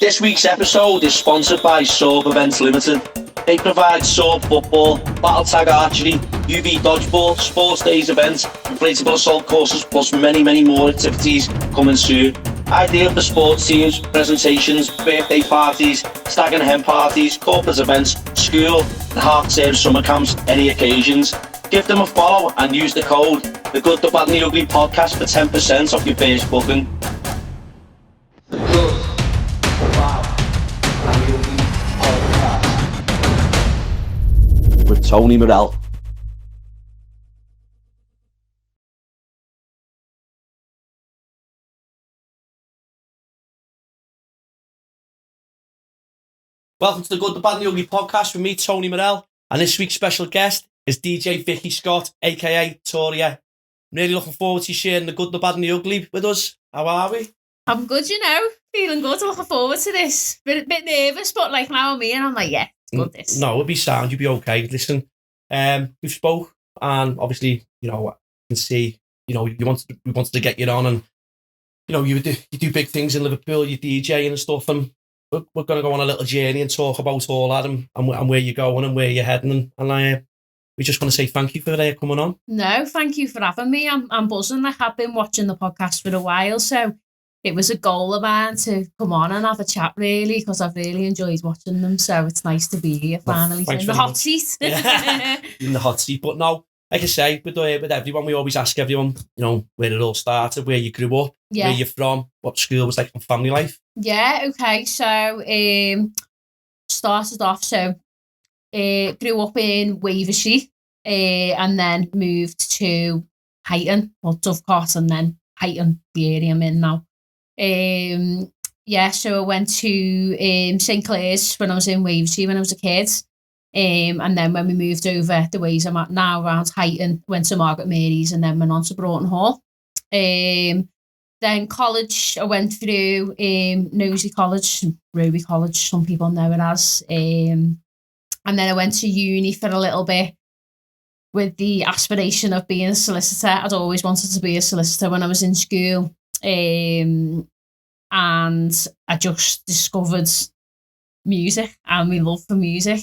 This week's episode is sponsored by Zorb Events Limited. They provide Zorb football, battle tag archery, UV dodgeball, sports days events, inflatable assault courses, plus many more activities coming soon. Ideal for sports teams, presentations, birthday parties, stag and hen parties, corporate events, school, and half-term summer camps, any occasions. Give them a follow and use the code The Good, The Bad and The Ugly Podcast for 10% off your first booking. The Good, The Bad and The Ugly Podcast with Tony Morell. Welcome to the Good, The Bad and The Ugly Podcast with me, Tony Morell, and this week's special guest is DJ Vicky Scott AKA Toriah. I'm really looking forward to sharing the Good, The Bad and The Ugly with us. How are we? I'm good, feeling good, looking forward to this. Bit nervous, but now I'm here and I'm like, yeah, it's good this. No, it'll be sound, you'll be okay. Listen, we've spoke and obviously, I can see, we wanted to get you on and, you do big things in Liverpool, you DJ and stuff, and we're going to go on a little journey and talk about all that and where you're going and where you're heading. And we just want to say thank you for coming on. No, thank you for having me. I'm buzzing. I have been watching the podcast for a while, so it was a goal of mine to come on and have a chat, really, because I've really enjoyed watching them. So it's nice to be here finally in the hot seat. Yeah. In the hot seat. But no, like I say, with everyone, we always ask everyone, where it all started, where you grew up, where you're from, what school was like, and family life. Yeah, okay. So started off, grew up in Wavershey and then moved to Huyton, or Dovecot, and then Huyton, the area I'm in now. So I went to St Clair's when I was in Wavershey when I was a kid. And then when we moved over the ways I'm at now around Huyton, went to Margaret Mary's and then went on to Broughton Hall. Then college, I went through Nosey College, Ruby College, some people know it as. And then I went to uni for a little bit with the aspiration of being a solicitor. I'd always wanted to be a solicitor when I was in school. And I just discovered music and my love for music.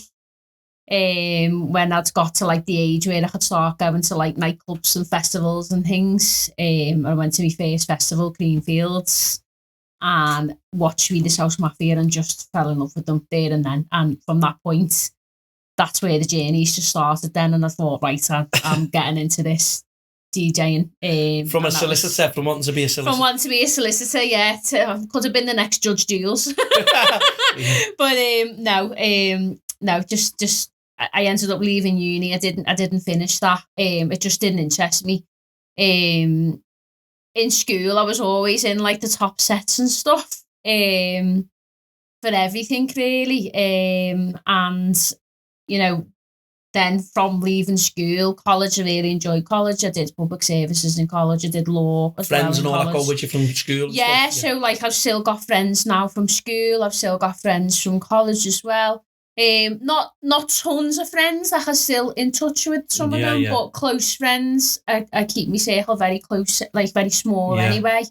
When I'd got to the age where I could start going to nightclubs and festivals and things. I went to my first festival, Greenfields, and watched Swedish House Mafia and just fell in love with them there and then. And from that point, that's where the journey just started then. And I thought, right, I'm getting into this DJing. From a solicitor, from wanting to be a solicitor. From wanting to be a solicitor, yeah. Could have been the next Judge Jules. But no, just I ended up leaving uni. I didn't finish that. It just didn't interest me. In school, I was always in the top sets and stuff. For everything really. And then from leaving school, college, I really enjoyed college. I did public services in college. I did law as friends well. And all that go with you from school? Yeah, stuff? So I've still got friends now from school. I've still got friends from college as well. Not tons of friends that I'm still in touch with some of them, but close friends. I keep my circle very close, very small anyway.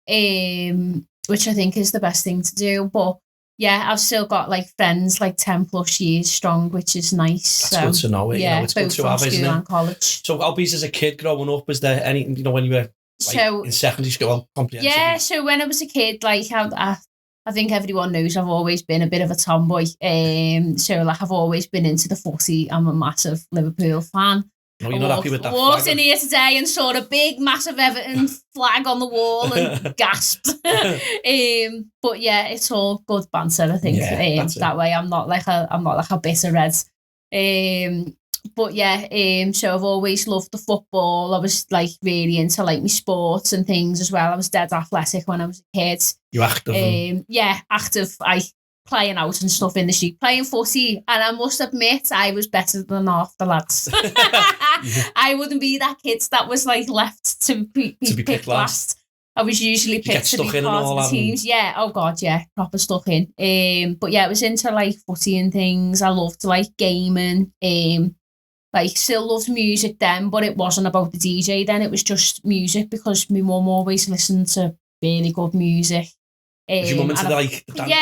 Which I think is the best thing to do. But yeah, I've still got friends 10 plus years strong, which is nice. That's good to know. Yeah, it's both good to have, from isn't school it? and college. So, Albie's as a kid growing up, was there anything when you were in secondary school? Yeah, so when I was a kid, I think everyone knows I've always been a bit of a tomboy. So I've always been into the footy. I'm a massive Liverpool fan. No, you're not happy with that walked flag? In here today and saw a big, massive Everton flag on the wall and gasped. But yeah, it's all good banter, I think. That way, I'm not like a bitter red. But yeah, so I've always loved the football. I was really into my sports and things as well. I was dead athletic when I was a kid. You active? Yeah, active. Playing out and stuff in the street, playing footy, and I must admit I was better than half the lads. I wouldn't be that kid that was left to be picked last. I was usually picked to be part of the teams. Yeah, oh god, yeah, proper stuck in. But yeah, I was into footy and things. I loved gaming. Still loved music then, but it wasn't about the DJ then. It was just music because my mum always listened to really good music. Was your mum into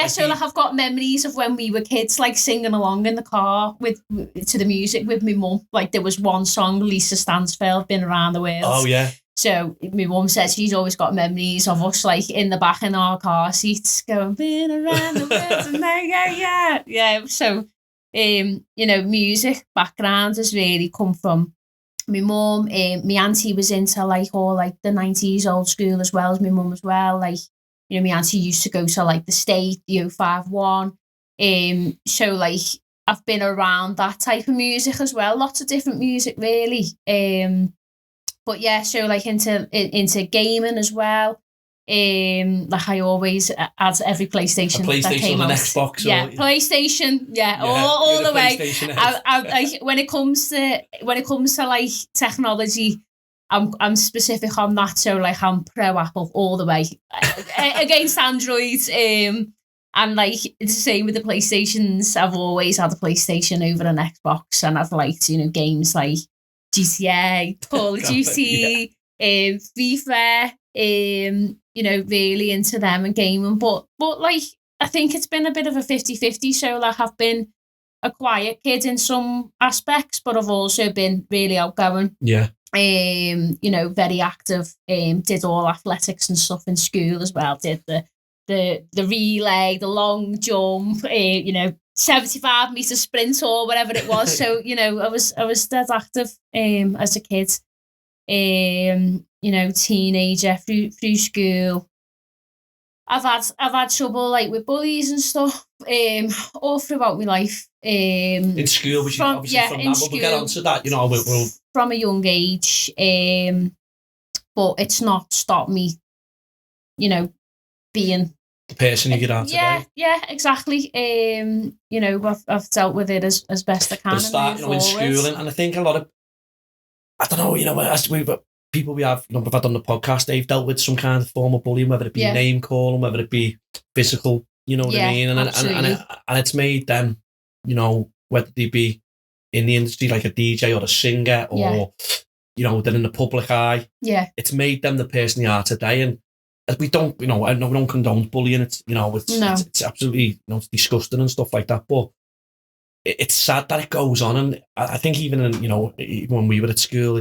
so like I've got memories of when we were kids, like singing along in the car to the music with my mum. Like there was one song, Lisa Stansfield, Been Around the World. Oh yeah. So my mum says she's always got memories of us like in the back in our car seats going, been around the world and yeah. So, music background has really come from my mum. My auntie was into like all like the 90s old school as well as my mum as well. Like, my auntie used to go to like the State, the 051. So like I've been around that type of music as well. Lots of different music really. But yeah, so like into gaming as well. Like I always had every PlayStation that came and out. Xbox. Yeah, PlayStation. Yeah, all the way. I when it comes to like technology, I'm specific on that. So like I'm pro Apple all the way against Android. And like it's the same with the PlayStations. I've always had a PlayStation over an Xbox, and I've liked games like GTA, Call of Duty, FIFA, really into them and gaming. But like I think it's been a bit of a 50-50. So like I've been a quiet kid in some aspects, but I've also been really outgoing. Yeah. Very active. Did all athletics and stuff in school as well. Did the relay, the long jump, 75-meter sprint or whatever it was. So I was dead active as a kid. Teenager through school. I've had trouble like with bullies and stuff all throughout my life. In school, which from that, we'll get onto that. We'll from a young age. But it's not stopped me, being the person you get out today. Yeah, exactly. I've dealt with it as best I can. But start, in school, and I think a lot of, I don't know, as people we've had on the podcast, they've dealt with some kind of form of bullying, whether it be name calling, whether it be physical, you know what I mean? And it's made them, whether they be in the industry like a DJ or a singer or, they're in the public eye. Yeah. It's made them the person they are today. And we don't, we don't condone bullying. It's, it's absolutely, it's disgusting and stuff like that. But it's sad that it goes on. And I think even when we were at school,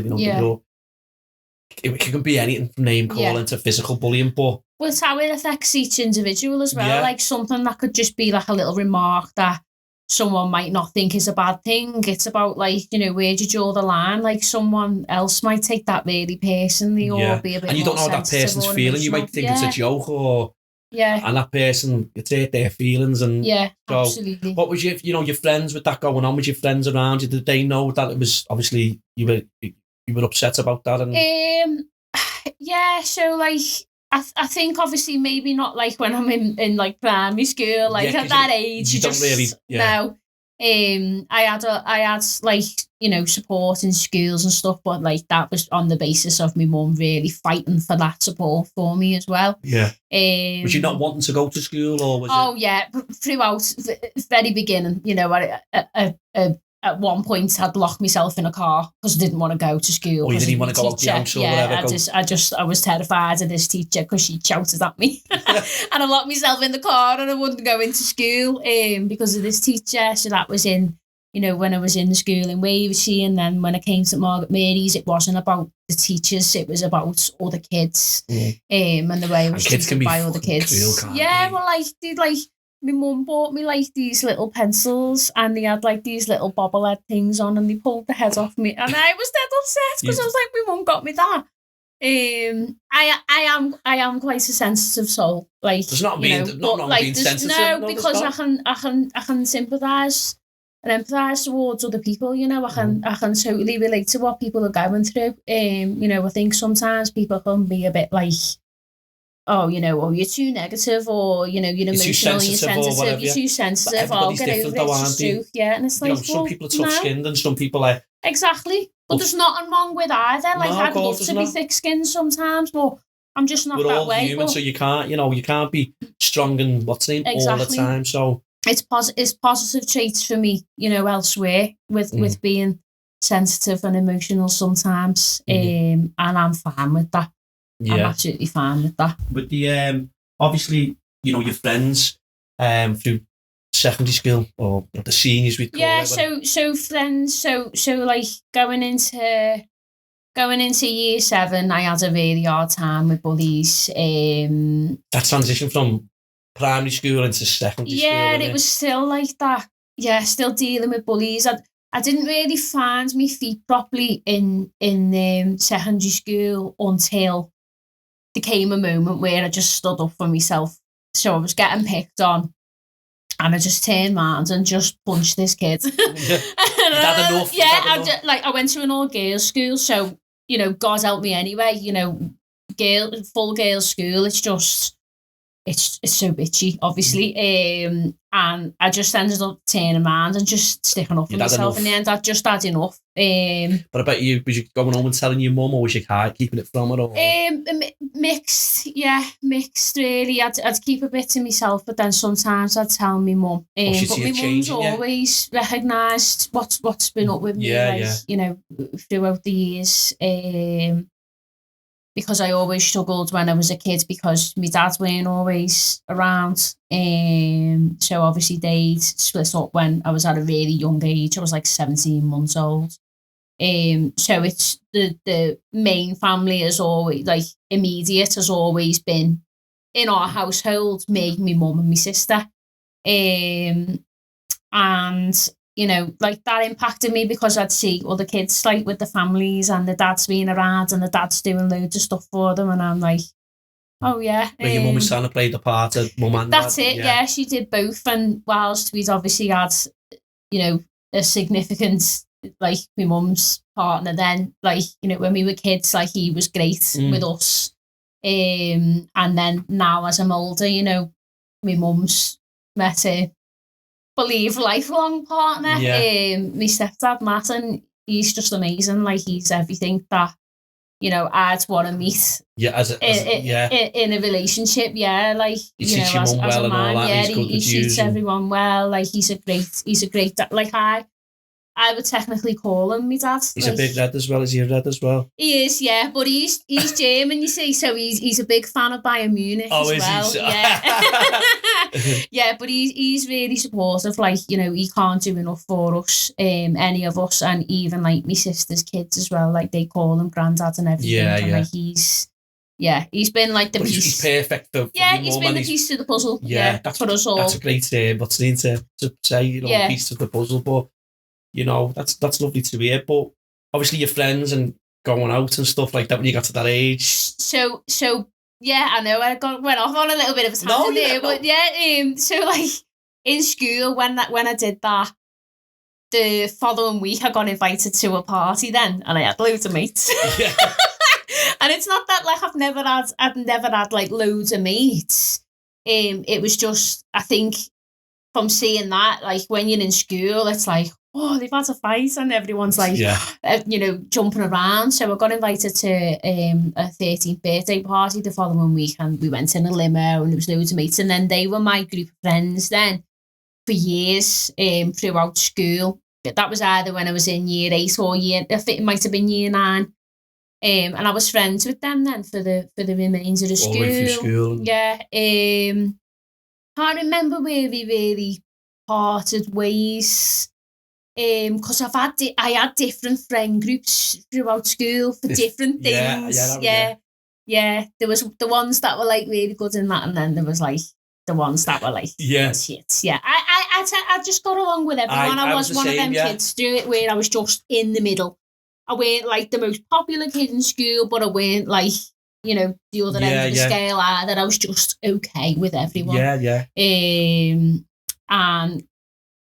it can be anything from name calling to physical bullying. But it's how it affects each individual as well. Yeah. Like something that could just be like a little remark that someone might not think is a bad thing. It's about like, where do you draw the line? Like someone else might take that really personally or be a bit. And you don't know how that person's feeling. You might think it's a joke or and that person, it's hurt their feelings. And so absolutely. What was your friends with that going on? With your friends around you, did they know that it was obviously you were upset about that? And so like I think obviously maybe not like when I'm in like primary school, like at that age you don't really no. I had like support in schools and stuff, but like that was on the basis of my mum really fighting for that support for me as well. Yeah. Was you not wanting to go to school or was throughout the very beginning, at one point I'd locked myself in a car because I didn't want to go to school. Or you didn't want to go out the house or whatever? I was terrified of this teacher because she shouted at me. And I locked myself in the car and I wouldn't go into school because of this teacher. So that was in, when I was in the school in Wavershey, and then when I came to Margaret Mary's, it wasn't about the teachers, it was about other kids and the way I was treated by other kids. My mum bought me like these little pencils and they had like these little bobblehead things on and they pulled the head off me and I was dead upset because I was like, my mum got me that. I am quite a sensitive soul. Like does not mean not being sensitive. No, because I can sympathise and empathise towards other people. I can totally relate to what people are going through. I think sometimes people can be a bit like, you're too negative, or you're emotionally insensitive, you're too sensitive. I'll get over it. And it's like, some people are tough-skinned and some people are exactly. But there's nothing wrong with either. Like I'd love to be thick-skinned sometimes, but I'm just not that way. We're all human, so you can't be strong and all the time. So it's positive traits for me, elsewhere with being sensitive and emotional sometimes, and I'm fine with that. Yeah. I'm absolutely fine with that. With the obviously your friends through secondary school or the seniors we call it? So friends, so like going into year 7, I had a really hard time with bullies. That transition from primary school into secondary school. Yeah, it was still like that. Yeah, still dealing with bullies. I didn't really find my feet properly in secondary school until there came a moment where I just stood up for myself. So I was getting picked on, and I just turned around and just punched this kid. That enough? I went to an all girls school, so God help me anyway. Full girls school. It's just. It's so bitchy, obviously. And I just ended up turning around and just sticking up for myself. In the end, I just had enough. But I bet was you going home and telling your mum, or was you keeping it from her? Or? Mixed, really. I'd keep a bit to myself, but then sometimes I'd tell my mum. But my mum's always recognised what's been up with me, throughout the years. Because I always struggled when I was a kid because my dad weren't always around. So obviously they'd split up when I was at a really young age. I was like 17 months old. So it's the main family is always, like, immediate has always been in our household, me, my mum and my sister. And like that impacted me because I'd see other kids like with the families and the dads being around and the dads doing loads of stuff for them, and I'm like, oh yeah. But your mum was trying to play the part of mum and dad. That's it, yeah, she did both. And whilst we'd obviously had, a significant, like, my mum's partner then, like, when we were kids, like, he was great with us. And then now as I'm older, my mum's met a lifelong partner. My stepdad Matt, and he's just amazing. Like, he's everything that I'd want to meet. Yeah, in a relationship. Yeah, like he treats your mum well and all that. Yeah, he's good he treats everyone well. Like, he's a great dad. Like, I would technically call him my dad. He's a big red as well. Is he a red as well? He is, yeah. But he's German, you see, so he's a big fan of Bayern Munich as well. He? Yeah. Yeah, but he's really supportive. Like, he can't do enough for us, any of us, and even like my sister's kids as well. Like, they call him granddad and everything. Yeah, and like he's been like the piece. He's perfect for he's been the piece to the puzzle. Yeah, that's for us all. That's a great what's to say, piece of the puzzle, but. That's lovely to hear. But obviously your friends and going out and stuff like that when you got to that age. So yeah, I know I went off on a little bit of a tangent there, but yeah, so like in school when I did that, the following week I got invited to a party then, and I had loads of mates. Yeah. And it's not that like I've never had like loads of mates. It was just, I think, from seeing that, like when you're in school, it's like, oh, they've had a fight, and everyone's like, jumping around. So I got invited to a 13th birthday party the following week, and we went in a limo, and there was loads of mates, and then they were my group of friends then for years throughout school. That was either when I was in year 8 or it might have been year 9. And I was friends with them then for the remainder of school. All the way through school. Yeah. Can't remember where we really parted ways. Because I had different friend groups throughout school for different things. Yeah. There was the ones that were like really good in that, and then there was like the ones that were like shit. Yeah. I just got along with everyone. I was one of them kids do it where I was just in the middle. I weren't like the most popular kid in school, but I weren't like, the other end of the scale either. I was just okay with everyone. Yeah. And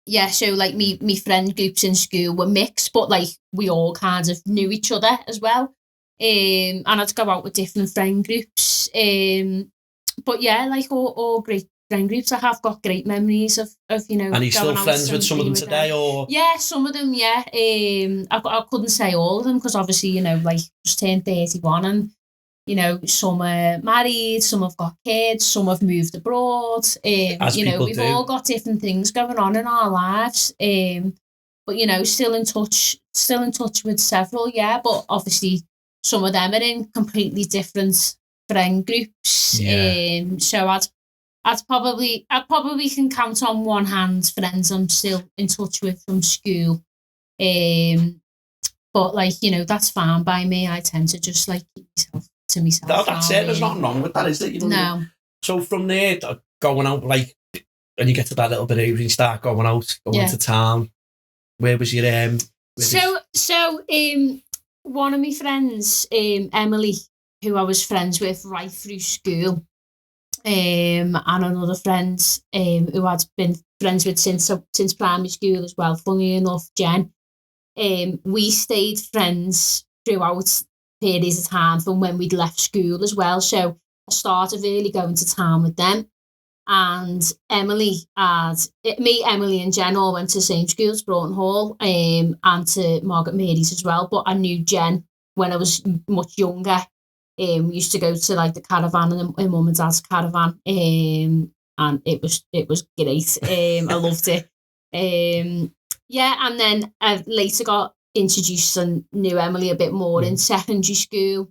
yeah, so like me friend groups in school were mixed, but like we all kind of knew each other as well. And I'd go out with different friend groups. But yeah, like all great friend groups. I have got great memories of And you still friends with some of them today, or? Yeah, some of them, yeah. I couldn't say all of them because obviously, like just turned 31, and some are married, some have got kids, some have moved abroad. We've all got different things going on in our lives. But still in touch with several, yeah. But obviously some of them are in completely different friend groups. Yeah. So I probably can count on one hand friends I'm still in touch with from school. But like, you know, that's fine by me. I tend to just like keep myself to myself. No, that's it. There's nothing wrong with that, is it? You know what I mean? So from there, going out, like, when you get to that little bit of you start going out, going to town. Where was your one of my friends, Emily, who I was friends with right through school, and another friend who I'd been friends with since primary school as well, funny enough, Jen. We stayed friends throughout periods of time from when we'd left school as well. So I started really going to town with them. And Emily and Jen all went to the same schools, Broughton Hall, and to Margaret Mary's as well. But I knew Jen when I was much younger. We used to go to like the caravan and mum and dad's caravan, and it was great. I loved it. And then I later got introduced and knew Emily a bit more in secondary school,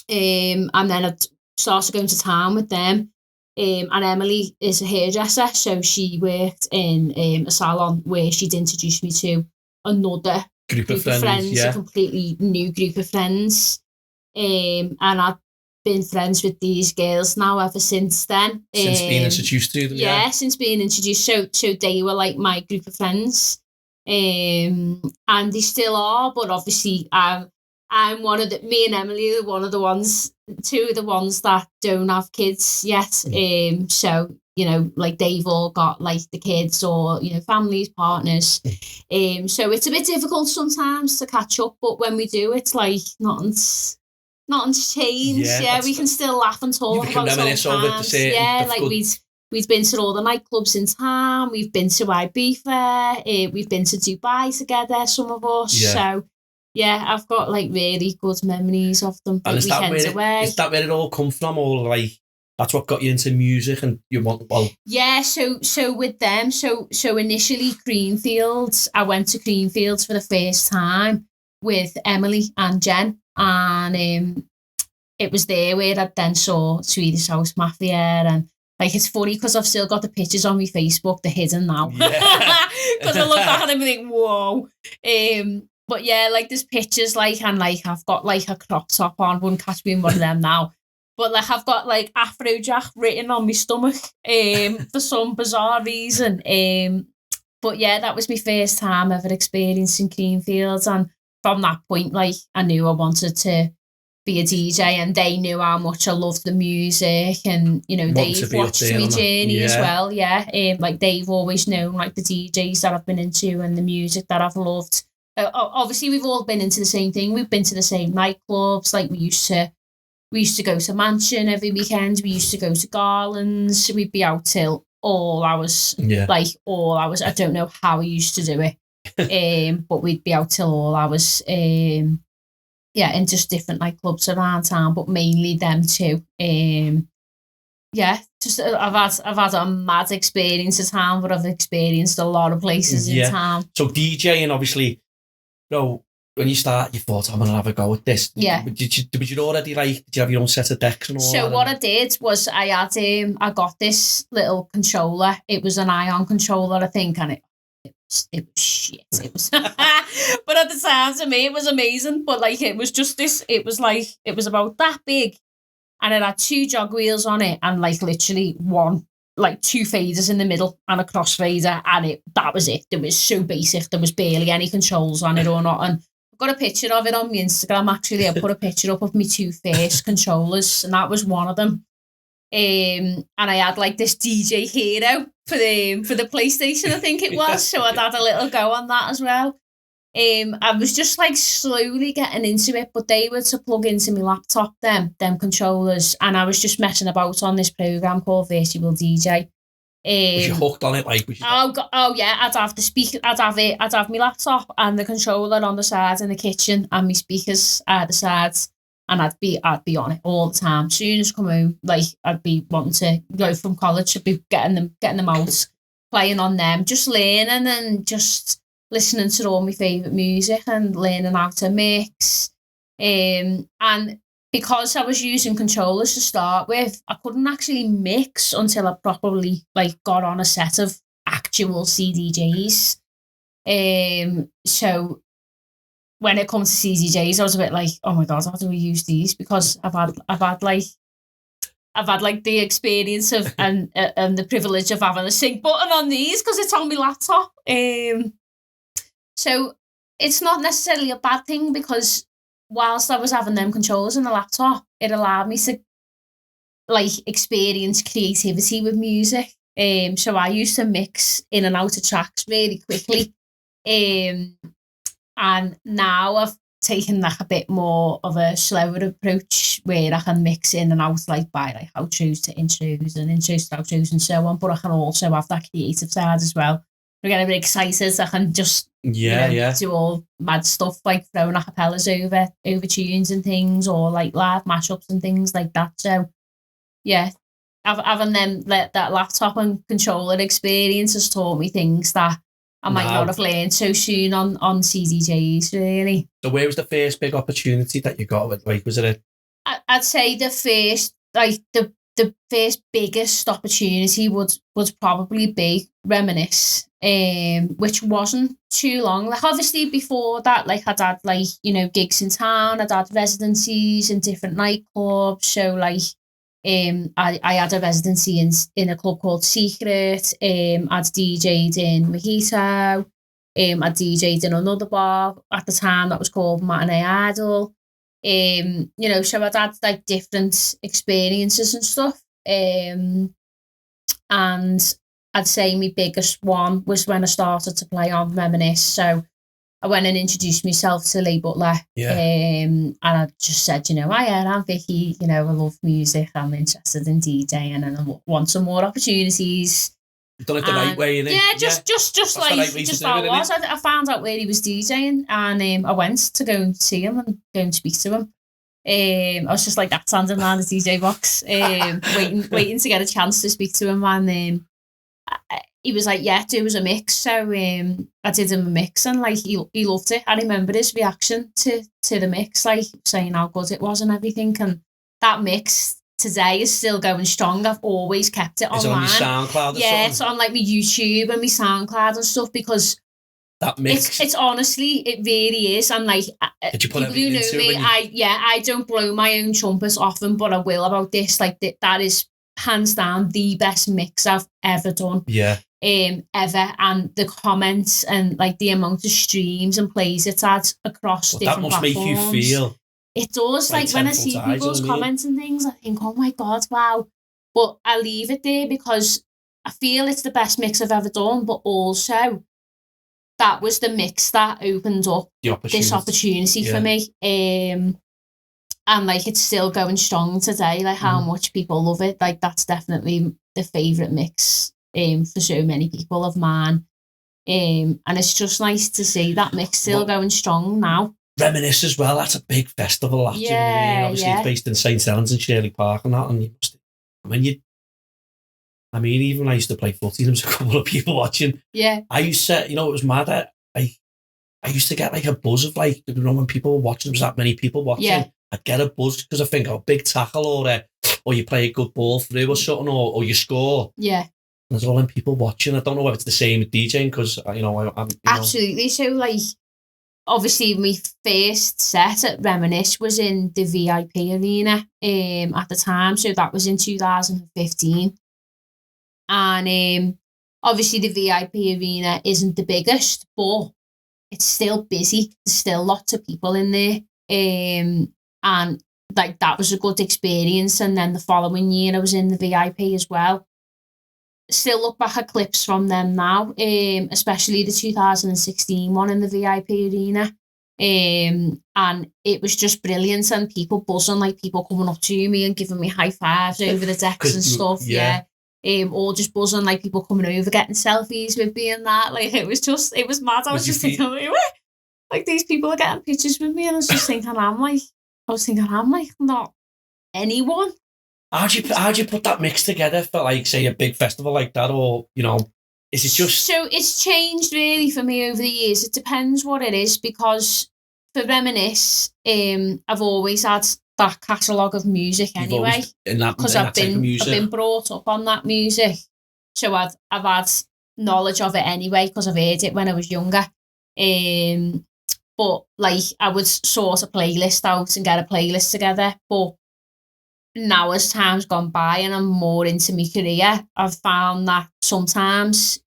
and then I started going to town with them. And Emily is a hairdresser, so she worked in a salon where she'd introduced me to another group of friends, a completely new group of friends. And I've been friends with these girls now ever since then. Since being introduced to them, since being introduced. So they were like my group of friends, and they still are. But obviously, I'm me and Emily are two of the ones that don't have kids yet. So, you know, like they've all got like the kids or, you know, families, partners. So it's a bit difficult sometimes to catch up, but when we do, it's like nothing's changed. We can still laugh and talk about it. Like we've been to all the nightclubs in town, we've been to Ibiza, we've been to Dubai together, some of us. So yeah, I've got like really good memories of them. And is that where it all come from, or like that's what got you into music and you want? Well, yeah. So with them, so initially Creamfields. I went to Creamfields for the first time with Emily and Jen, and it was there where I then saw Swedish House Mafia, and like it's funny because I've still got the pictures on my Facebook. They're hidden now because I look back and I'm like, whoa. But yeah, like there's pictures like, and like I've got like a crop top on, wouldn't catch me in one of them now. But like I've got like Afrojack written on my stomach for some bizarre reason. But yeah, that was my first time ever experiencing Creamfields, and from that point, like I knew I wanted to be a DJ, and they knew how much I loved the music, and you know they've watched my journey as well. Like they've always known like the DJs that I've been into and the music that I've loved. Obviously, we've all been into the same thing. We've been to the same nightclubs. Like we used to go to Mansion every weekend. We used to go to Garland's. We'd be out till all hours. Like all hours. I don't know how we used to do it, but we'd be out till all hours. In just different nightclubs around town, but mainly them two. Just I've had a mad experience in town, but I've experienced a lot of places in town. So DJing, obviously. No, when you start, you thought, I'm going to have a go at this. Yeah. Did you already did you have your own set of decks and all that? So what I did was I got this little controller. It was an ion controller, I think, and it was shit. It was, but at the time, to me, it was amazing. But like, it was just this, it was about that big, and it had 2 jog wheels on it, and like literally like 2 faders in the middle and a crossfader, and that was it. It was so basic. There was barely any controls on it or not. And I've got a picture of it on my Instagram, actually. I put a picture up of my 2 first controllers, and that was one of them. And I had like this DJ Hero for the PlayStation, I think it was. So I'd had a little go on that as well. I was just like slowly getting into it, but they were to plug into my laptop, them controllers, and I was just messing about on this program called Virtual DJ. Was you hooked on it? Like, yeah, I'd have the speaker, I'd have my laptop and the controller on the side in the kitchen, and my speakers at the sides, and I'd be on it all the time. As soon as I come home, like I'd be wanting to go from college, I'd be getting them out, playing on them, just learning and just listening to all my favourite music and learning how to mix. And because I was using controllers to start with, I couldn't actually mix until I properly like got on a set of actual CDJs. So when it comes to CDJs, I was a bit like, oh my god, how do we use these? Because I've had like the experience of and the privilege of having a sync button on these because it's on my laptop. So it's not necessarily a bad thing because whilst I was having them controllers on the laptop, it allowed me to like experience creativity with music. So I used to mix in and out of tracks really quickly. And now I've taken like a bit more of a slower approach where I can mix in and out like by like outros to intros and intros to outros and so on. But I can also have that creative side as well. I get a bit excited. I can just do all mad stuff like throwing acapellas over tunes and things, or like live mashups and things like that. So yeah, having them that laptop and controller experience has taught me things that I might not have learned so soon on CDJs, really. So where was the first big opportunity that you got with? Like, was it I'd say the first, like the first biggest opportunity would probably be Reminisce, which wasn't too long. Like obviously before that, like I'd had like, gigs in town, I'd had residencies in different nightclubs. So like I had a residency in a club called Secret. I'd DJ'd in Mojito. I DJ'd in another bar at the time that was called Matinee Idol. So I'd had like different experiences and stuff. And I'd say my biggest one was when I started to play on Reminisce. So I went and introduced myself to Lee Butler. And I just said, I'm Vicky, I love music, I'm interested in DJing and I want some more opportunities. You've done it the right way, innit? Yeah, just like how it was. I found out where he was DJing and I went to go and see him and go and speak to him. I was just like that standing around the DJ box, waiting to get a chance to speak to him, and he was like, yeah, do us a mix. So I did him a mix and like he loved it. I remember his reaction to the mix, like saying how good it was and everything, and that mix today is still going strong. I've always kept it online. Is it on your SoundCloud or something? It's on like my YouTube and my SoundCloud and stuff because that mix. It's honestly, it really is. And like, did you put people who know me, I don't blow my own trumpets often, but I will about this. Like that is hands down the best mix I've ever done. Yeah. Ever, and the comments and like the amount of streams and plays it's had across different platforms. That must make you feel. It does. Like when I see people's comments and things, I think, oh my God, wow. But I leave it there because I feel it's the best mix I've ever done, but also that was the mix that opened up this opportunity for me. And like it's still going strong today, like how much people love it. Like that's definitely the favourite mix for so many people of mine. And it's just nice to see that mix still going strong now. Reminisce as well, that's a big festival. That, obviously it's based in St. Helens and Shirley Park and that, and even I used to play footy, there was a couple of people watching. Yeah. I used to, it was mad. I used to get like a buzz of like, when people were watching, there was that many people watching, I'd get a buzz because I think, big tackle or you play a good ball through or something, or you score. Yeah. There's all them people watching. I don't know if it's the same with DJing because, I'm absolutely. So like, obviously my first set at Reminisce was in the VIP arena at the time. So that was in 2015. And obviously the VIP arena isn't the biggest, but it's still busy. There's still lots of people in there. And like that was a good experience. And then the following year I was in the VIP as well. Still look back at clips from them now, especially the 2016 one in the VIP arena. And it was just brilliant, and people buzzing, like people coming up to me and giving me high fives over the decks and stuff. Or just buzzing, like people coming over getting selfies with me and that. Like it was mad. I was just thinking, like these people are getting pictures with me, and I was just thinking, I'm like not anyone. How'd you put that mix together for like, say, a big festival like that, or is it just? So it's changed really for me over the years. It depends what it is, because for Reminisce, I've always had that catalogue of music anyway, because I've been brought up on that music, so I've had knowledge of it anyway because I've heard it when I was younger. But like I would sort a playlist out and get a playlist together. But now as time's gone by and I'm more into my career, I've found that sometimes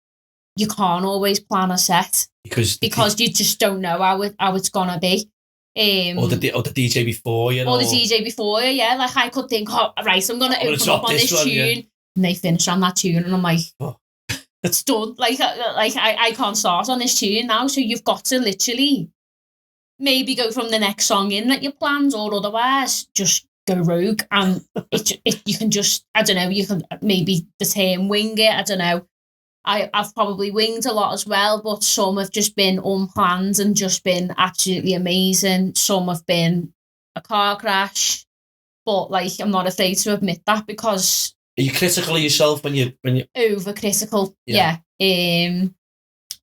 you can't always plan a set because you just don't know how it's gonna be. Or the DJ before you, or the DJ before you, yeah. Like I could think, oh, right, I'm gonna open up on this tune, yeah. And they finish on that tune, and I'm like, oh, it's done. Like I can't start on this tune now. So you've got to literally maybe go from the next song in that you planned, or otherwise just go rogue. And you can just, I don't know, you can maybe the term wing it. I don't know. I've probably winged a lot as well, but some have just been unplanned and just been absolutely amazing. Some have been a car crash, but like I'm not afraid to admit that because. Are you critical of yourself when you over critical? Yeah.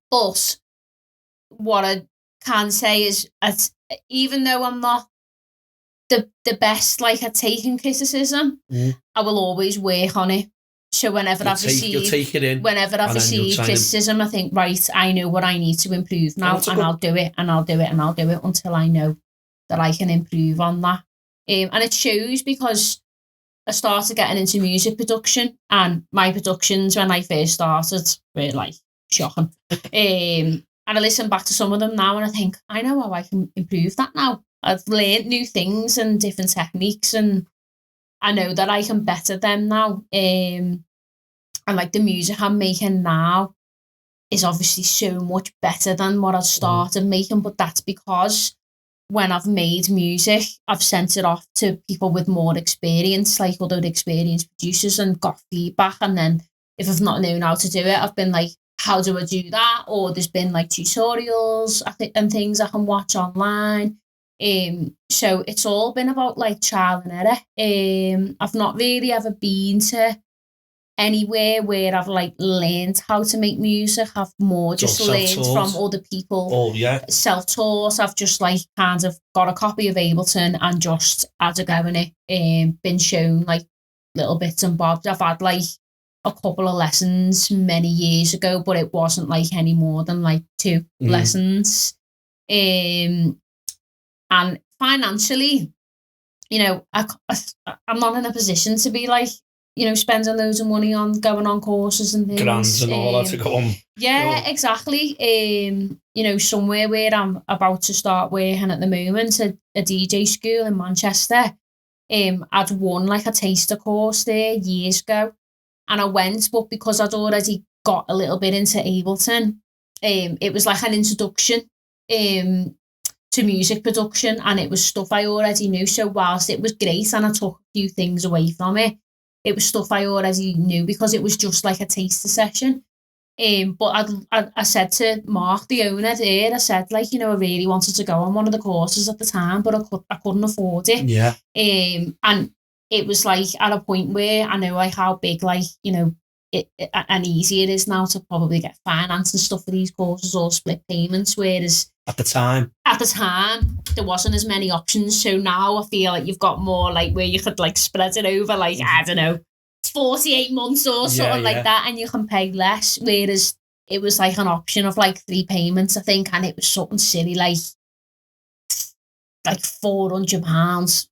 But what I can say is, even though I'm not the best like at taking criticism, I will always work on it. So whenever I've received criticism, I think, right, I know what I need to improve now, and I'll do it, and I'll do it, and I'll do it until I know that I can improve on that. And it shows because I started getting into music production, and my productions when I first started were like shocking. And I listen back to some of them now, and I think, I know how I can improve that now. I've learned new things and different techniques, and I know that I can better them now. And like the music I'm making now is obviously so much better than what I started making, but that's because when I've made music, I've sent it off to people with more experience, like other experienced producers, and got feedback. And then if I've not known how to do it, I've been like, how do I do that? Or there's been like tutorials and things I can watch online. So it's all been about like trial and error. I've not really ever been to anywhere where I've like learned how to make music. I've more just learned from other people. Oh yeah. Self-taught. I've just like kind of got a copy of Ableton and just had a go in it. Been shown like little bits and bobs. I've had like a couple of lessons many years ago, but it wasn't like any more than like 2 lessons. And financially, you know, I'm not in a position to be like, you know, spending loads of money on going on courses and things. Grants and all that to go on. Yeah, exactly. You know, somewhere where I'm about to start working at the moment, a DJ school in Manchester. I'd won like a taster course there years ago, and I went, but because I'd already got a little bit into Ableton, it was like an introduction to music production, and it was stuff I already knew. So whilst it was great and I took a few things away from it, it was stuff I already knew because it was just like a taster session. But I said to Mark, the owner there, I said, like, you know, I really wanted to go on one of the courses at the time, but I couldn't afford it. Yeah. And it was like at a point where I know like how big, like, you know, and easy it is now to probably get finance and stuff for these courses or split payments, whereas at the time there wasn't as many options. So now I feel like you've got more like where you could like spread it over like, I don't know, 48 months or something like that, and you can pay less, whereas it was like an option of like 3 payments, I think, and it was something silly like £400.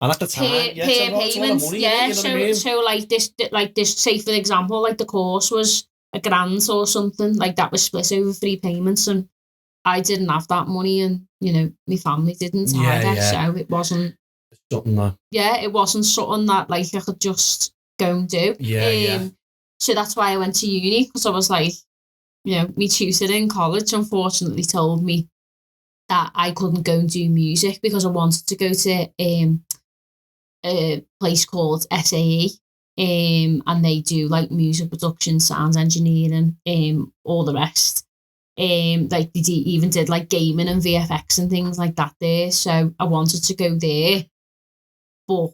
And at the time, per payments, money, yeah. you know what I mean? So like this, say for example, like the course was £1,000 or something, like that was split over 3 payments, and I didn't have that money, and you know my family didn't either, so it wasn't something that. Yeah, it wasn't something that like I could just go and do. So that's why I went to uni, because I was like, you know, my tutor in college unfortunately told me that I couldn't go and do music because I wanted to go to a place called SAE, and they do like music production, sound engineering, all the rest. Like they even did like gaming and VFX and things like that there. So I wanted to go there, but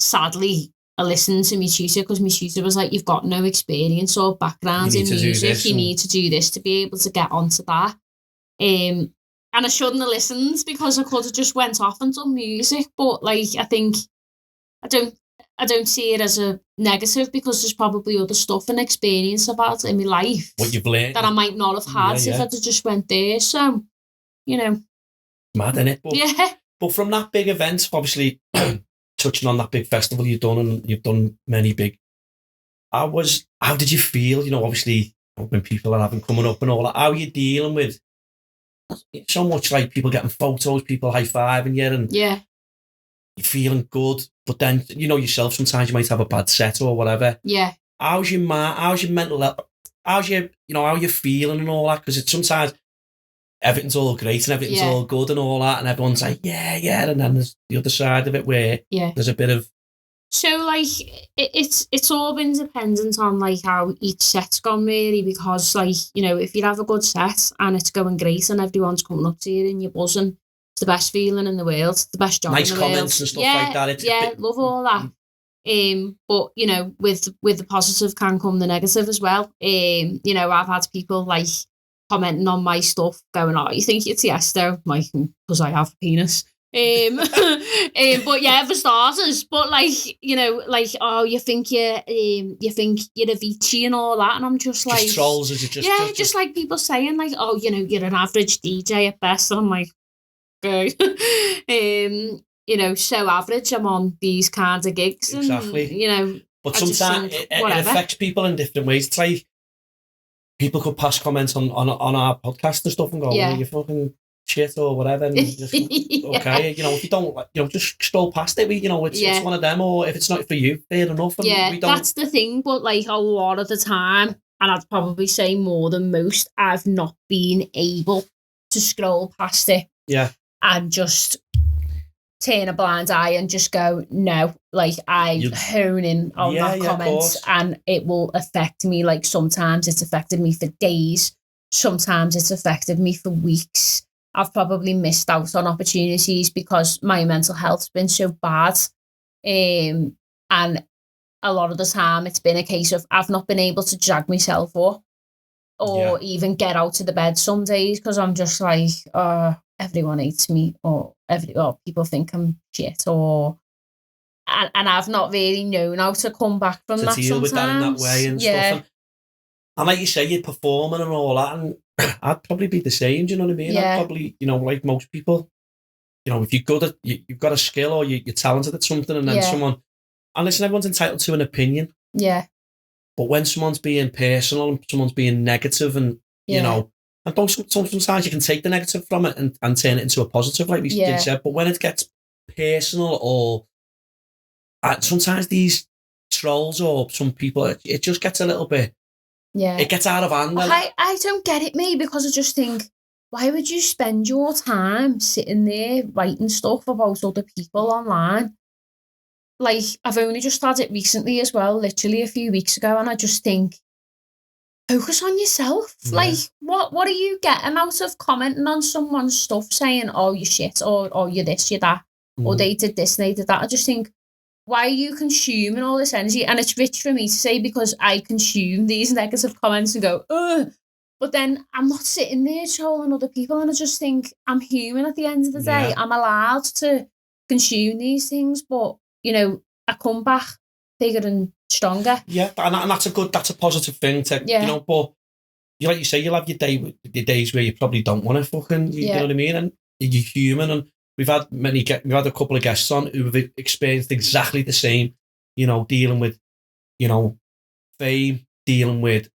sadly I listened to my tutor, because my tutor was like, you've got no experience or background in music, you need to do this to be able to get onto that. And I shouldn't have listened because I could have just went off and done music. But like, I think I don't see it as a negative because there's probably other stuff and experience about it in my life what you've learned that I might not have had if I'd have just went there. So, you know, mad, innit? But, yeah. But from that big event, obviously touching on that big festival you've done, and you've done many big. How did you feel? You know, obviously when people are having coming up and all that. How are you dealing with so much like people getting photos, people high fiving you, and yeah, you're feeling good, but then you know yourself. Sometimes you might have a bad set or whatever. Yeah. How's your mental health? How's your, you know, how you feeling and all that? Because it's sometimes everything's all great and everything's all good and all that, and everyone's like, yeah, and then there's the other side of it where there's a bit of. So like it's all been dependent on like how each set's gone really, because like, you know, if you have a good set and it's going great and everyone's coming up to you and you're buzzing, it's the best feeling in the world, it's the best job nice in the world. Comments and stuff like that. It's love all that. But you know, with the positive can come the negative as well. You know, I've had people like commenting on my stuff going, "Oh, you think you're Tiesto?" Like, because I have a penis. But yeah, for starters. But like, you know, like, oh, you think you're a Vicki and all that, and I'm just like, just trolls, is it just like people saying like, oh, you know, you're an average DJ at best, and I'm like, okay. You know, so average. I'm on these kinds of gigs, exactly. And, you know, but sometimes it affects people in different ways. It's like people could pass comments on our podcast and stuff and go, "Oh, you fucking shit" or whatever. And just, okay, you know, if you don't, you know, just scroll past it. You know, it's one of them, or if it's not for you, fair enough. And we don't... that's the thing. But like a lot of the time, and I'd probably say more than most, I've not been able to scroll past it. Yeah, and just turn a blind eye and just go, no, like I hone in on that comment and it will affect me. Like sometimes it's affected me for days, sometimes it's affected me for weeks. I've probably missed out on opportunities because my mental health's been so bad. And a lot of the time it's been a case of I've not been able to drag myself up or even get out of the bed some days because I'm just like, everyone hates me or people think I'm shit and I've not really known how to come back from that deal sometimes. With that in that way and stuff. And like you say, you're performing and all that, and I'd probably be the same, do you know what I mean? I'd probably, you know, like most people, you know, if you're good at, you've got a skill or you're talented at something and then someone, and listen, everyone's entitled to an opinion. Yeah. But when someone's being personal and someone's being negative and, you know, and sometimes you can take the negative from it and turn it into a positive, like we said. But when it gets personal or sometimes these trolls or some people, it just gets a little bit, it gets out of hand. Well, I don't get it, mate, because I just think, why would you spend your time sitting there writing stuff about other people online? Like, I've only just had it recently as well, literally a few weeks ago, and I just think, focus on yourself. Yeah. Like, what are you getting out of commenting on someone's stuff saying, oh, you're shit, or you're this, you're that, or they did this, they did that? I just think, why are you consuming all this energy? And it's rich for me to say because I consume these negative comments and go, ugh. But then I'm not sitting there trolling other people, and I just think I'm human at the end of the day. I'm allowed to consume these things, but, you know, I come back bigger and stronger. Yeah, and that's a positive thing to, you know, but like you say, you'll have your days where you probably don't want to fucking, you know what I mean? And you're human, and we've had a couple of guests on who have experienced exactly the same, you know, dealing with, you know, fame, dealing with,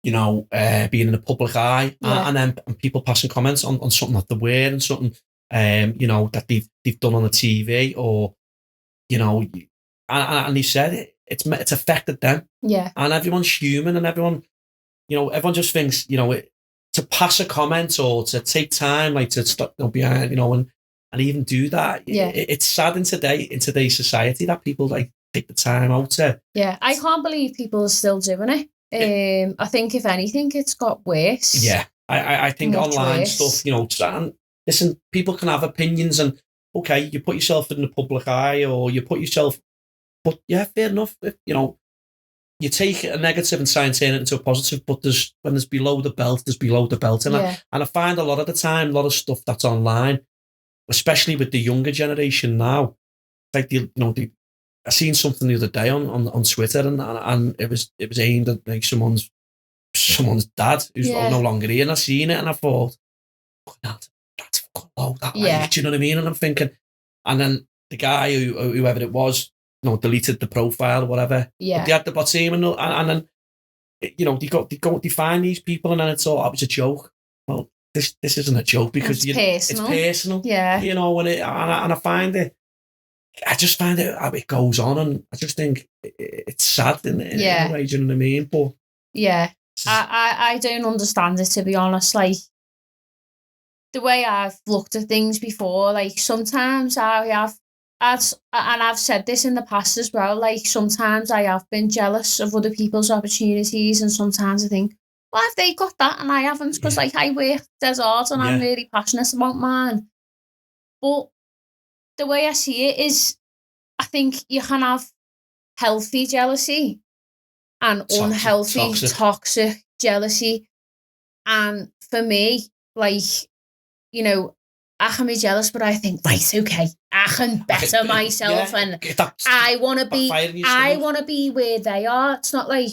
you know, being in the public eye, and then people passing comments on something that they're wearing, something, you know, that they've done on the TV, or, you know, and they said it's affected them. Yeah. And everyone's human, and everyone, you know, everyone just thinks, you know, to pass a comment or to take time, like to stop, you know, behind, you know, and even do that. It's sad in today's society that people like take the time out to. Yeah, I can't believe people are still doing it. I think if anything, it's got worse. Yeah, I think much online worse. stuff, you know, and listen, people can have opinions, and okay, you put yourself in the public eye, or you put yourself, but yeah, fair enough. You know, you take a negative and try and turn it into a positive, but when there's below the belt, there's below the belt. And, I find a lot of the time, a lot of stuff that's online, especially with the younger generation now, like I seen something the other day on Twitter, and it was aimed at like someone's dad who's no longer here, and I seen it and I thought, oh, that's fucking low, that way, do you know what I mean? And I'm thinking, and then the guy whoever it was, deleted the profile or whatever. Yeah. But they had the bottom and then they find these people, and then it's all, it was a joke. Well, this isn't a joke because it's personal. Yeah. And I find it. I just find it how it goes on, and I just think it's sad in a way, do you know what I mean? But I don't understand it, to be honest. Like, the way I've looked at things before, like sometimes I've said this in the past as well, like sometimes I have been jealous of other people's opportunities, and sometimes I think, well, if they got that and I haven't, because like I work dead hard and I'm really passionate about mine. But the way I see it is, I think you can have healthy jealousy and unhealthy, toxic jealousy. And for me, like, I can be jealous, but I think, right, okay, I can better myself, and I want to be where they are. It's not like,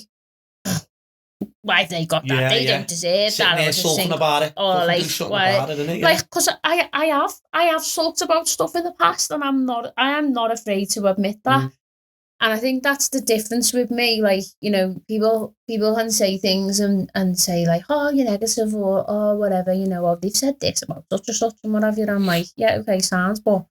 why have they got that? They don't deserve that. Or just think about it. Or like, about it, innit? Like, because I have sulked about stuff in the past, and I am not afraid to admit that. And I think that's the difference with me. Like, people can say things and say like, oh, you're negative, or oh, whatever, or they've said this about such and such and whatever. I'm like, yeah, okay, sounds, but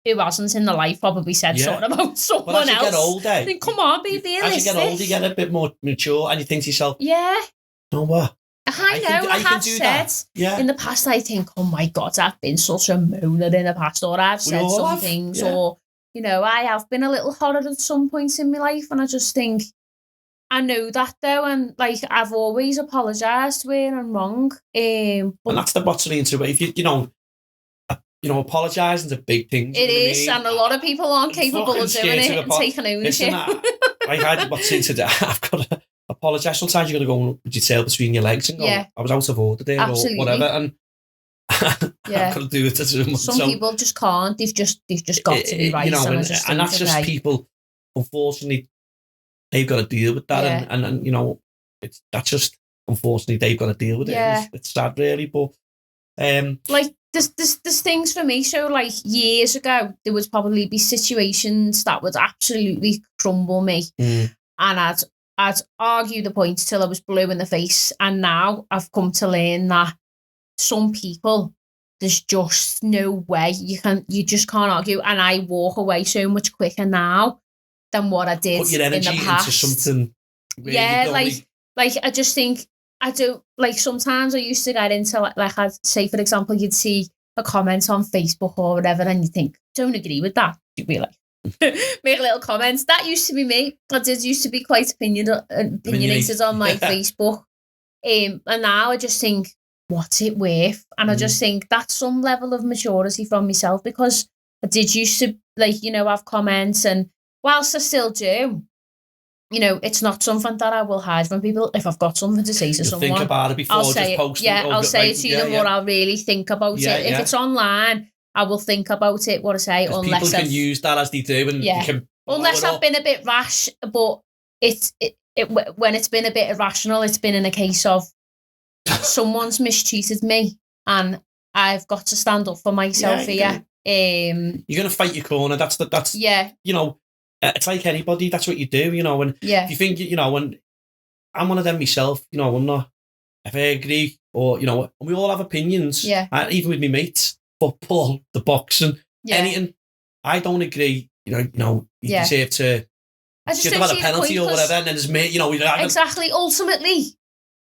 who hasn't in the life probably said something about someone else? As you get older, then come on, be realistic. As you get older, you get a bit more mature, and you think to yourself, what? I have said in the past, I think, oh my God, I've been such a moaner in the past, or I've said some things, or I have been a little horrid at some points in my life, and I just think, I know that though, and like I've always apologised where I'm wrong. And that's the bottom into it. If apologising is a big thing. It is, and a lot of people aren't capable of doing it and taking ownership. I had what's into that. I've got to apologise. Sometimes you got to go with your tail between your legs and go, I was out of order there, or whatever, and I've got to do it to someone. Some people just can't. They've just got to be right. And that's just people. Unfortunately, they've got to deal with that, and that's just, unfortunately, they've got to deal with it. It's sad, really, but like there's things for me. So like years ago, there would probably be situations that would absolutely crumble me, and I'd argue the point till I was blue in the face. And now I've come to learn that some people, there's just no way you just can't argue, and I walk away so much quicker now than what I did put your energy in the past. Into something. Like I just think I don't, like, sometimes I used to get into like I'd say, for example, you'd see a comment on Facebook or whatever, and you think, don't agree with that. You'd be like, make little comments. That used to be me. I did used to be quite opinionated on my Facebook, and now I just think, what's it worth? And I just think that's some level of maturity from myself, because I did used to have comments, and whilst I still do, it's not something that I will hide from people. If I've got something to say to someone, think about it before, I'll say post it. I'll say it to them, or I'll really think about it. If it's online, I will think about it, what I say, unless people can use that as they do, and they can unless I've been a bit rash. But when it's been a bit irrational, it's been in a case of someone's mistreated me, and I've got to stand up for myself here. You're gonna fight your corner. That's it's like anybody. That's what you do, and if you think, and I'm one of them myself, I'm not, if I agree, or, and we all have opinions, even with my mates, football, the boxing, anything, I don't agree, you deserve to, should have had a penalty or whatever, and then there's me, exactly, ultimately,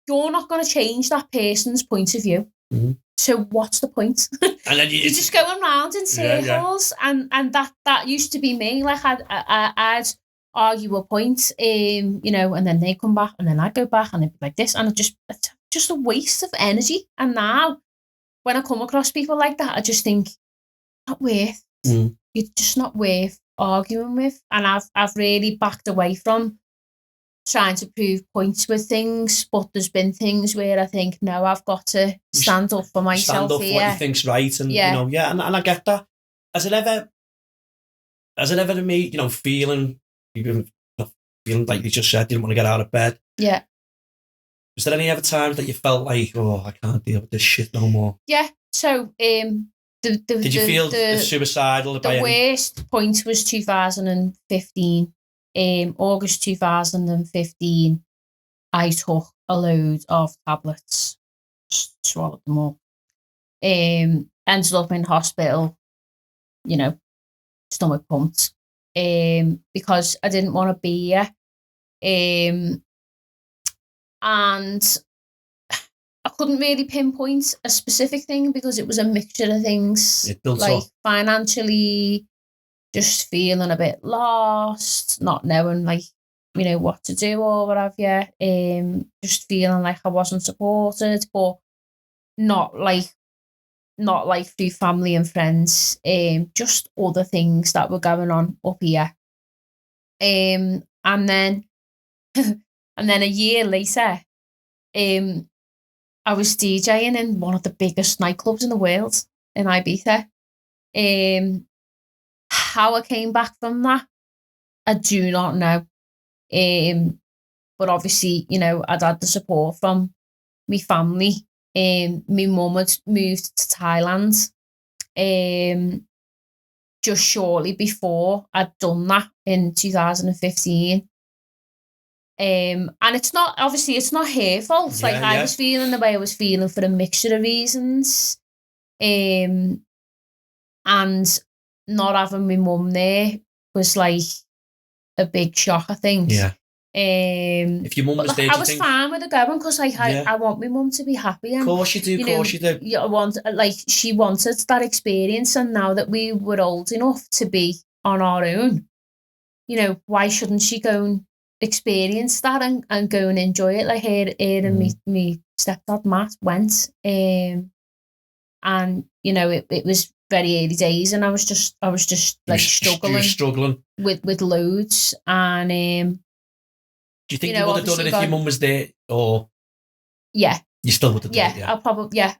you're not going to change that person's point of view. Mm-hmm. So what's the point? And then you're just going round in circles, and that used to be me. Like I'd argue a point, and then they come back, and then I'd go back, and it'd be like this, and it's just a waste of energy. And now, when I come across people like that, I just think, not worth. You're just not worth arguing with, and I've really backed away from trying to prove points with things, but there's been things where I think, no, I've got to stand up for myself. Stand up for what you think's right, and Yeah. you know, yeah, and I get that. Has it ever made, you know, feeling like you just said, you didn't want to get out of bed? Yeah. Was there any other times that you felt like, oh, I can't deal with this shit no more? Yeah. So, did you feel suicidal? The worst point was 2015. August 2015, I took a load of tablets, just swallowed them all. Ended up in hospital, you know, stomach pumped, because I didn't want to be here. And I couldn't really pinpoint a specific thing because it was a mixture of things. It built like up. Financially, just feeling a bit lost, not knowing, like, you know, what to do or what have you. Just feeling like I wasn't supported, but not like through family and friends. Just other things that were going on up here. And then a year later, I was DJing in one of the biggest nightclubs in the world in Ibiza. How I came back from that, I do not know. But obviously, you know, I'd had the support from my family. My mum had moved to Thailand just shortly before I'd done that in 2015. And it's not her fault. Yeah, I was feeling the way I was feeling for a mixture of reasons. And not having my mum there was like a big shock, I think. Yeah. If your mum was there, I was fine with it going because I want my mum to be happy. And, of course you do, of course you do. She wanted that experience, and now that we were old enough to be on our own, you know, why shouldn't she go and experience that and go and enjoy it? Like her and me stepdad Matt went, and you know, it was very early days, and I was just like struggling with loads, and do you think you would have done it if your mum was there, or yeah, you still would have done it? Yeah,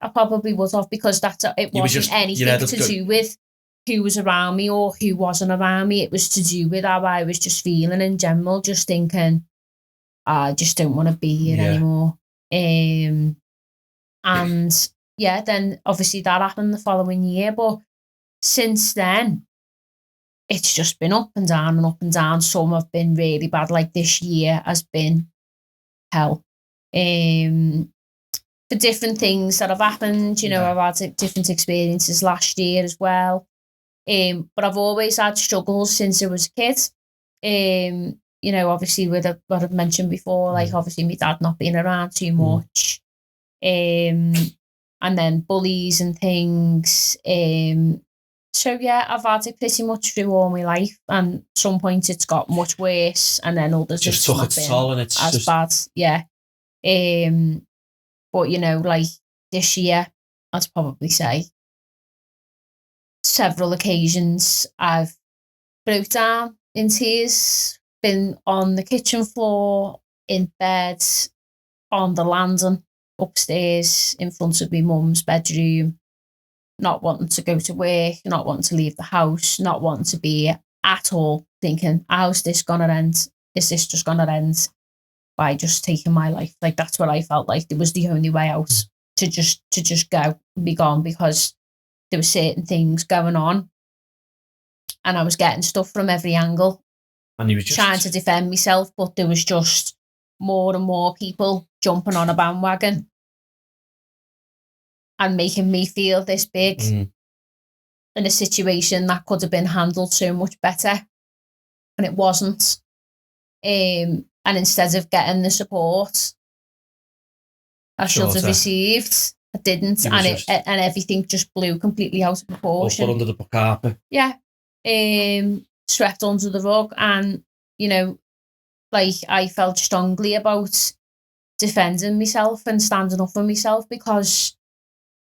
I probably would have, because it wasn't anything to do with who was around me or who wasn't around me. It was to do with how I was just feeling in general, just thinking I just don't want to be here anymore. And yeah, then obviously that happened the following year, but since then it's just been up and down and up and down. Some have been really bad, like this year has been hell. For different things that have happened, you know, I've had different experiences last year as well. But I've always had struggles since I was a kid. You know, obviously with what I've mentioned before, like obviously my dad not being around too much. And then bullies and things. So yeah, I've had it pretty much through all my life, and some points it's got much worse, and then others just took its toll, and it's as just bad. Yeah. But you know, like this year, I'd probably say several occasions I've broke down in tears, been on the kitchen floor, in bed, on the landing, upstairs, in front of my mum's bedroom, not wanting to go to work, not wanting to leave the house, not wanting to be here at all, thinking, how's this gonna end? Is this just gonna end by just taking my life? Like, that's what I felt like. It was the only way out, to just go and be gone, because there were certain things going on and I was getting stuff from every angle, and you were just trying to defend myself, but there was just more and more people jumping on a bandwagon and making me feel this big in a situation that could have been handled so much better, and it wasn't. And instead of getting the support I should have received, I didn't, and everything just blew completely out of proportion. Put under the carpet. Yeah, swept under the rug, and you know, like, I felt strongly about defending myself and standing up for myself, because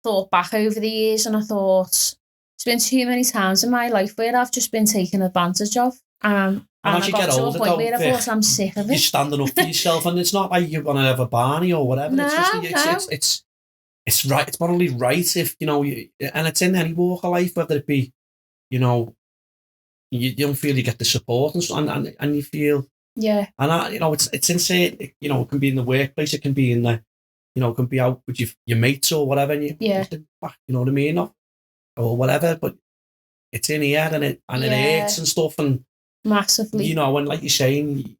I thought back over the years and I thought, there's been too many times in my life where I've just been taken advantage of, and And as I you got get to older, a point though, where I Vic, thought, I'm sick of you're it. standing up for yourself, and it's not like you're gonna have a Barney or whatever. No, it's just no. it's right. It's morally right if and it's in any walk of life, whether it be you don't feel you get the support and you feel and it's insane. It can be in the workplace, it can be in the it can be out with your mates or whatever, and you think back, you know what I mean, or whatever, but it's in here and it hurts and stuff, and massively. And like you're saying,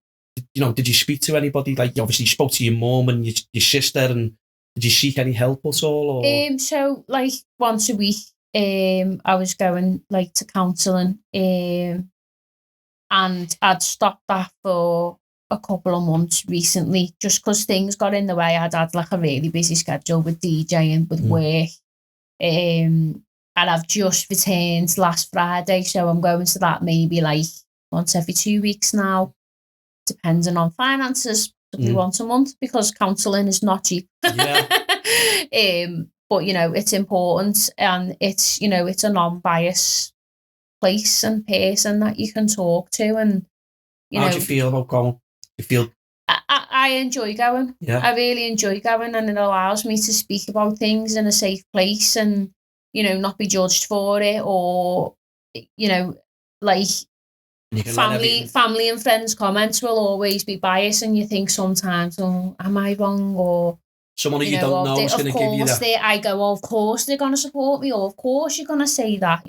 did you speak to anybody? Like you obviously spoke to your mum and your sister, and did you seek any help at all? Or? So like once a week, I was going like to counselling, and I'd stopped that for a couple of months recently, just because things got in the way. I'd had like a really busy schedule with DJing, with work, and I've just returned last Friday, so I'm going to that maybe like once every 2 weeks now, depending on finances, probably once a month, because counselling is not cheap. Yeah. But it's important, and it's it's a non-biased place and person that you can talk to, and how do you feel about going? You feel I enjoy going. Yeah. I really enjoy going, and it allows me to speak about things in a safe place, and not be judged for it, or like family and friends' comments will always be biased, and you think sometimes, oh, am I wrong? Or someone you don't know is going to give you that. I go, oh, of course they're going to support me, or of course you're going to say that,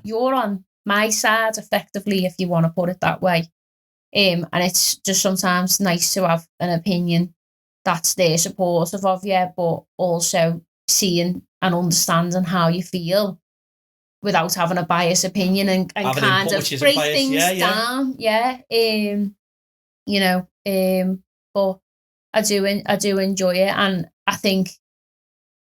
you're on my side effectively, if you want to put it that way. And it's just sometimes nice to have an opinion that's there supportive of you, but also seeing and understanding how you feel without having a biased opinion, and kind of break things down. But I do enjoy it, and I think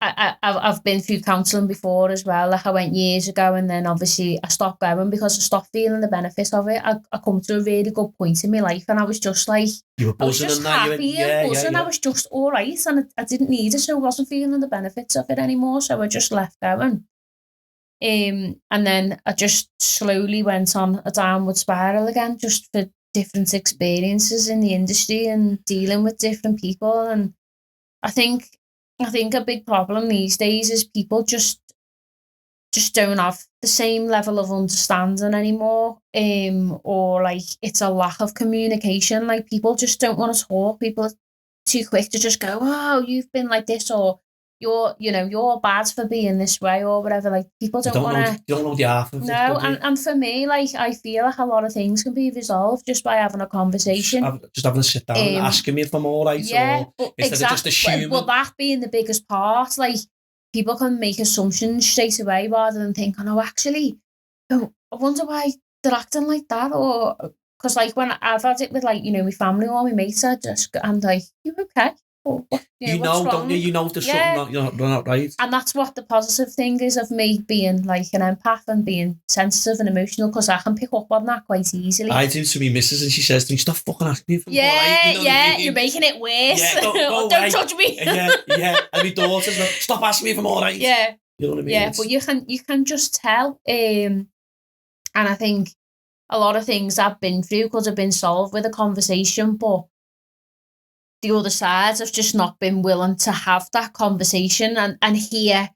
I've been through counselling before as well. Like I went years ago, and then obviously I stopped going because I stopped feeling the benefits of it. I come to a really good point in my life, and I was just like, I was just happy and buzzing. I was just all right, and I didn't need it, so I wasn't feeling the benefits of it anymore. So I just left going. And then I just slowly went on a downward spiral again, just for different experiences in the industry and dealing with different people. And I think a big problem these days is people just don't have the same level of understanding anymore, or like it's a lack of communication. Like people just don't want to talk. People are too quick to just go, oh, you've been like this, or you're bad for being this way, or whatever. Like people don't want to. Don't know the half of it. No, and for me, like I feel like a lot of things can be resolved just by having a conversation. Just having a sit down and asking me if I'm all right, or instead of just assuming. Well, that being the biggest part, like people can make assumptions straight away rather than think, oh no, actually, I wonder why they're acting like that, or because like when I've had it with like my family or my mates, I'm like, you okay? Don't you? There's something not right. And that's what the positive thing is of me being like an empath and being sensitive and emotional, because I can pick up on that quite easily. I do to me missus, and she says to me, stop fucking asking me if I'm all right. You're making it worse. Yeah, go don't touch me. yeah. And my daughter's like, stop asking me if I'm all right. Yeah. You know what I mean? Yeah, but you can just tell. And I think a lot of things I've been through could have been solved with a conversation, but the other sides have just not been willing to have that conversation and hear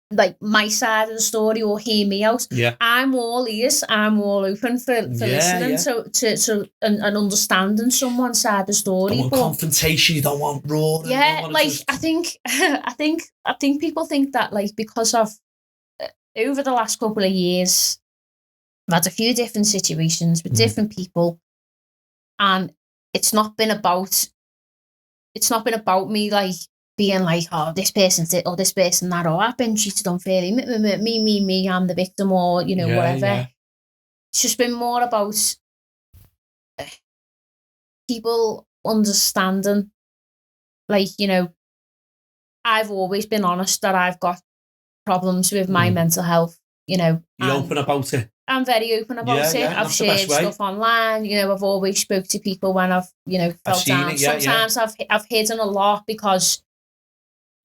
like my side of the story, or hear me out. Yeah. I'm all ears. I'm all open for listening to and understanding someone's side of the story. You don't want confrontation. You don't want raw. Yeah, like I think people think that like because of over the last couple of years, I've had a few different situations with different people, and it's not been about me like being like, oh, this person's it or this person that, or I've been treated unfairly, me, I'm the victim, or whatever. Yeah. It's just been more about people understanding, like, I've always been honest that I've got problems with my mental health, You're open about it. I'm very open about it. I've shared stuff online. I've always spoke to people when I've, felt down. Sometimes I've hidden a lot because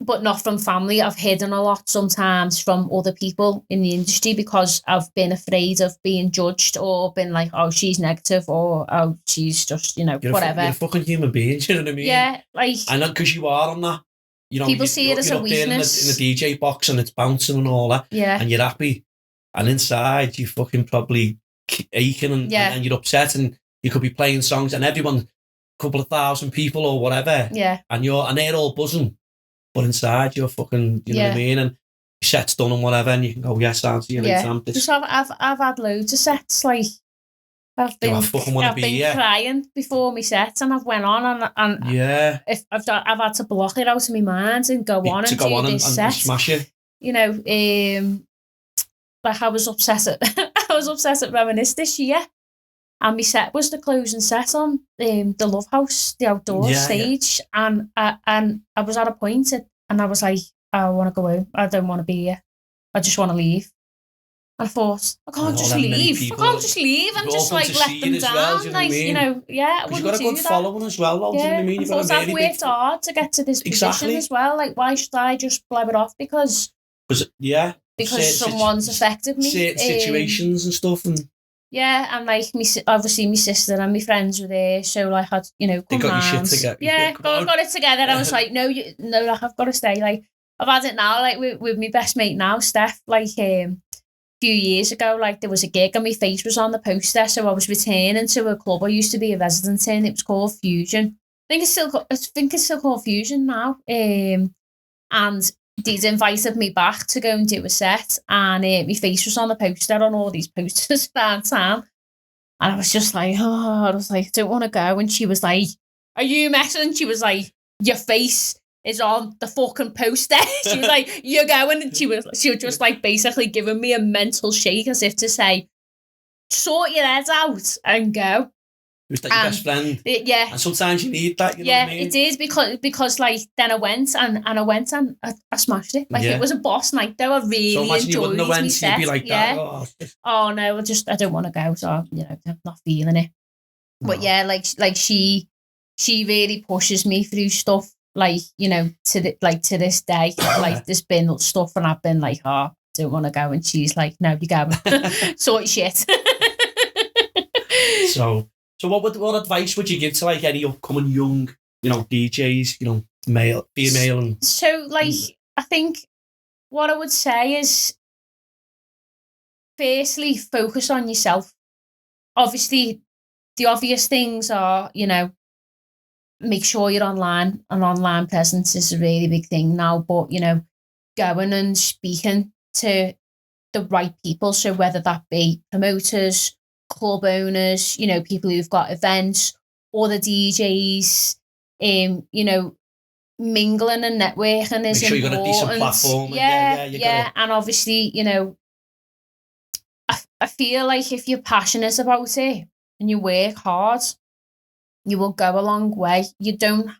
but not from family. I've hidden a lot sometimes from other people in the industry because I've been afraid of being judged or been like, oh, she's negative, or oh, she's just, whatever. You're a fucking human being, you know what I mean? Yeah, like... I know, because you are on that. People see it as a weakness. You're up there in the DJ box and it's bouncing and all that. Yeah. And you're happy. And inside, you're fucking probably aching and you're upset, and you could be playing songs and everyone, a couple of thousand people or whatever. Yeah. And they're all buzzing. But inside, you're fucking, you know what I mean? And your set's done and whatever, and you can go, yes, I'll see you later. Because I've had loads of sets, like, I've been crying before my sets, and I've went on and if I've had to block it out of my mind and go on and do this set. And smash it. Like I was upset at Reminisce this year, and my set was the closing set on the Love House, the outdoor stage, and I was at a point and I was like, I want to go home. I don't want to be here. I just want to leave. And I thought, I can't just leave. I can't just leave and just like let them down. Well, you know like, I wouldn't do that. You've got a good following as well, though, do you know what I mean? I've worked hard to get to this position as well. Like, why should I just blow it off because someone's affected me? Certain situations and stuff. And and like, obviously my sister and my friends were there, so like, I'd, come they got round. Your shit together. Yeah, got it together. I was like, no, like, I've got to stay. Like, I've had it now, like, with my best mate now, Steph, like, few years ago, like, there was a gig and my face was on the poster, so I was returning to a club I used to be a resident in. It was called Fusion. I think it's still called Fusion now. And they'd invited me back to go and do a set, and my face was on the poster on all these posters around town. And I was just like, I don't want to go. And she was like, are you messing? She was like, your face is on the fucking poster. She was like, you're going. And she was just like basically giving me a mental shake as if to say, sort your head out and go. It was like your best friend. And sometimes you need that, you know what I mean? It is because like then I went and I smashed it. Like it was a boss night though. I really so imagine enjoyed you wouldn't have went, set. You'd be like that. Oh no, I don't want to go, so I'm not feeling it. But like she really pushes me through stuff. Like, to this day, like there's been stuff and I've been like, I don't want to go, and she's like, no, you go, sort your shit. So what advice would you give to like any upcoming young, DJs, male, female, and so like I think what I would say is, firstly, focus on yourself. Obviously, the obvious things are, make sure you're online. An online presence is a really big thing now, but, going and speaking to the right people. So whether that be promoters, club owners, people who've got events, or the DJs, mingling and networking is important. Make sure you've got a decent platform. Yeah. And obviously, I feel like if you're passionate about it and you work hard, you will go a long way. You don't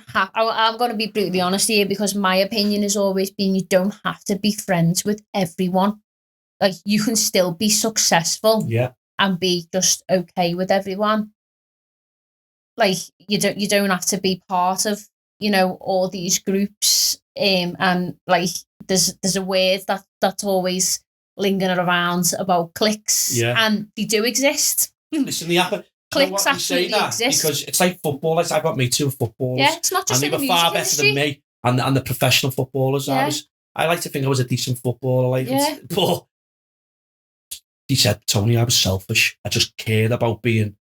have, I'm going to be brutally honest here, because my opinion has always been, you don't have to be friends with everyone. Like, you can still be successful and be just okay with everyone. Like, you don't have to be part of, all these groups. And like, there's a word that's always lingering around about cliques, and they do exist. Listen, cliques absolutely exist, because it's like football. I've got mates who are footballers. Yeah, it's not just and they were far better than me, and the professional footballers. Yeah. I like to think I was a decent footballer, but he said, Tony, I was selfish. I just cared about being,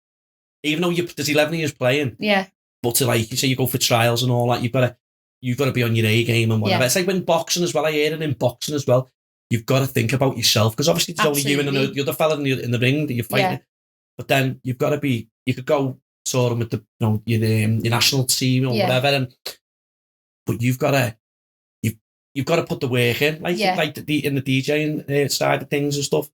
even though there's 11 years playing. Yeah. But to, like you say, you go for trials and all that, you've got to be on your A game and whatever. It's like when boxing as well. I hear it in boxing as well. You've got to think about yourself, because obviously there's only you and the other fella in the ring that you're fighting. Yeah. But then you've got to be. You could go sort of with the your national team or whatever, but you've got to put the work in, like in the DJing side of things and stuff.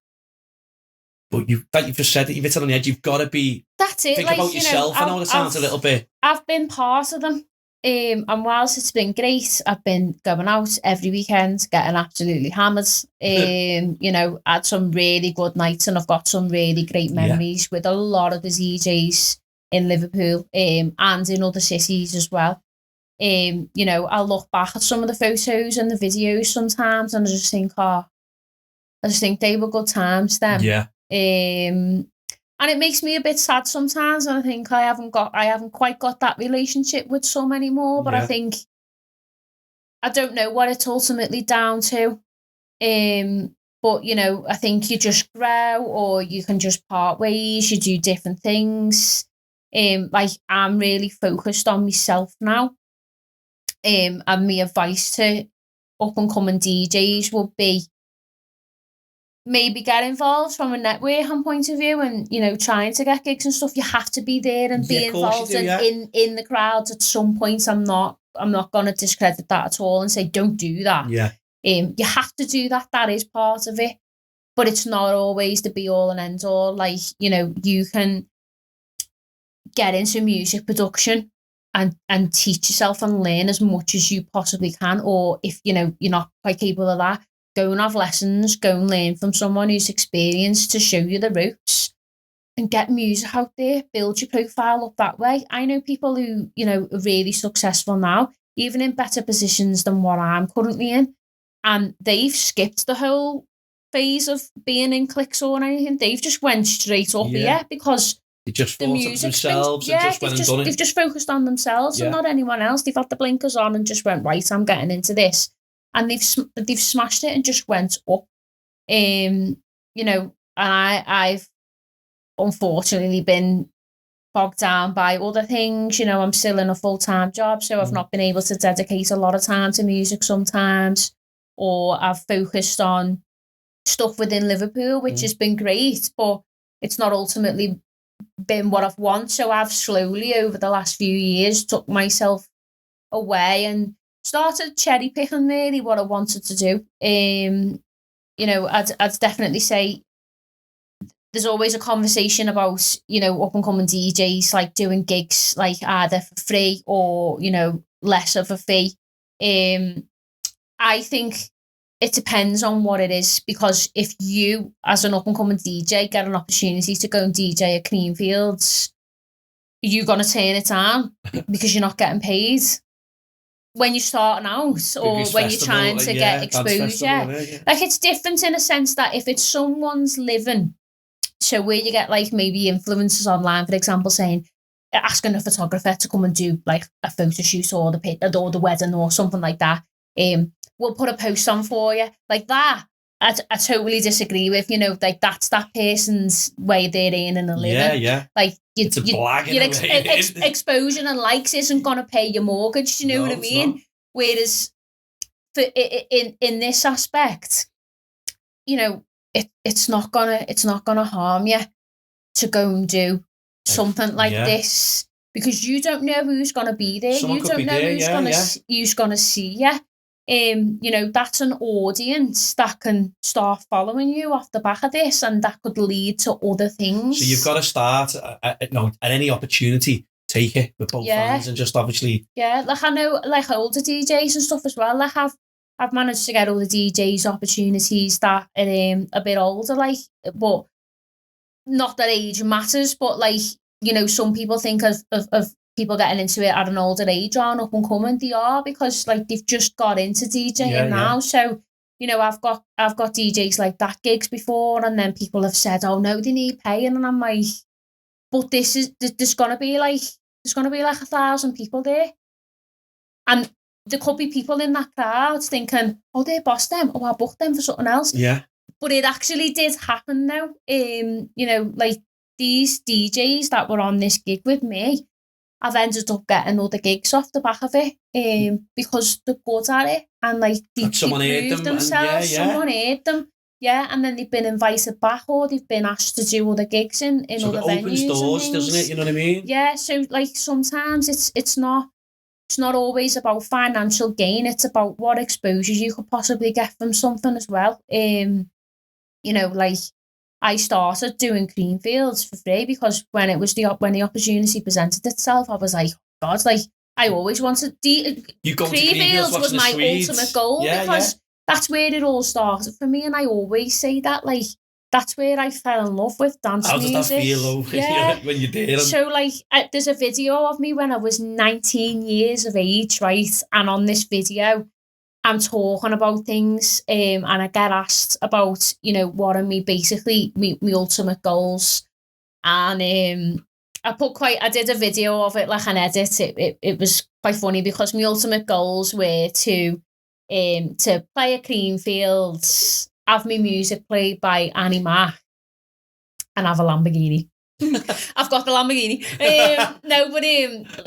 But you've just said that you've hit on the edge. You've got to be. That's it. Think about yourself. I know it sounds a little bit. I've been part of them. And whilst it's been great, I've been going out every weekend, getting absolutely hammered. Had some really good nights, and I've got some really great memories with a lot of the DJs in Liverpool and in other cities as well. You know, I look back at some of the photos and the videos sometimes, and I just think, I just think they were good times then. Yeah. And it makes me a bit sad sometimes, and I think I haven't quite got that relationship with some anymore. But I think I don't know what it's ultimately down to. But you know, I think you just grow, or you can just part ways. You do different things. Like I'm really focused on myself now. And my advice to up and coming DJs would be maybe get involved from a networking point of view, and you know, trying to get gigs and stuff. You have to be there and be involved in the crowds at some point. I'm not going to discredit that at all and say don't do that. Yeah. You have to do that. That is part of it, but it's not always the be all and end all. Like, you know, you can get into music production and teach yourself and learn as much as you possibly can. Or if you know you're not quite capable of that, go and have lessons, go and learn from someone who's experienced to show you the ropes, and get music out there, build your profile up that way. I know people who, you know, are really successful now, even in better positions than what I'm currently in, and they've skipped the whole phase of being in cliques or anything. They've just went straight up here because they just the music themselves and just went and done it. They've just focused on themselves and not anyone else. They've had the blinkers on and just went, right, I'm getting into this. And they've smashed it and just went up. You know, and I've unfortunately been bogged down by other things. You know, I'm still in a full-time job, so I've not been able to dedicate a lot of time to music sometimes, or I've focused on stuff within Liverpool, which has been great, but it's not ultimately been what I've wanted. So I've slowly over the last few years took myself away and started cherry picking really what I wanted to do. You know, I'd definitely say there's always a conversation about, you know, up and coming DJs like doing gigs like either for free or, you know, less of a fee. I think it depends on what it is, because if you as an up and coming DJ get an opportunity to go and DJ at Creamfields, you're gonna turn it down because you're not getting paid when you're starting out, or when you're trying to get exposure. Like, it's different in a sense that if it's someone's living, so where you get like maybe influencers online, for example, saying, asking a photographer to come and do like a photo shoot or the wedding or something like that, we'll put a post on for you like that. I totally disagree with, you know, like that's that person's way they're earning a living. Like it's a blagging exposure and likes isn't gonna pay your mortgage. Do you know what I mean? Not. Whereas for in this aspect, you know, it's not gonna harm you to go and do something like this, because you don't know who's gonna be there. Someone you don't know who's gonna see you. You know, that's an audience that can start following you off the back of this, and that could lead to other things. So you've got to start at any opportunity, take it with both hands, and just obviously. Yeah, like I know, like older DJs and stuff as well. Like I've managed to get all the DJs opportunities that are a bit older, like, but not that age matters, but like, you know, some people think of people getting into it at an older age or up and coming. They are, because like they've just got into DJing now. So, you know, I've got DJs like that gigs before, and then people have said, oh no, they need paying, and I'm like, but there's gonna be like 1,000 people there, and there could be people in that crowd thinking, oh, they bossed them, oh, I booked them for something else. Yeah. But it actually did happen now. You know, like these DJs that were on this gig with me, I've ended up getting other gigs off the back of it, because they're good at it, and like they proved themselves. Someone heard them, and then they've been invited back, or they've been asked to do other gigs in other venues. So it opens doors, doesn't it? You know what I mean? Yeah. So like sometimes it's not always about financial gain. It's about what exposure you could possibly get from something as well. You know, like I started doing Creamfields for free because when the opportunity presented itself, I was like, God, like I always wanted Creamfields was my ultimate goal, because that's where it all started for me. And I always say that, like, that's where I fell in love with dance How music. does that feel though, when you're there? So like, there's a video of me when I was 19 years of age, right? And on this video, I'm talking about things, and I get asked about, what are basically my ultimate goals. And I did a video of it, like an edit. It was quite funny because my ultimate goals were to play at Creamfields, have my music played by Annie Mac, and have a Lamborghini. I've got the Lamborghini.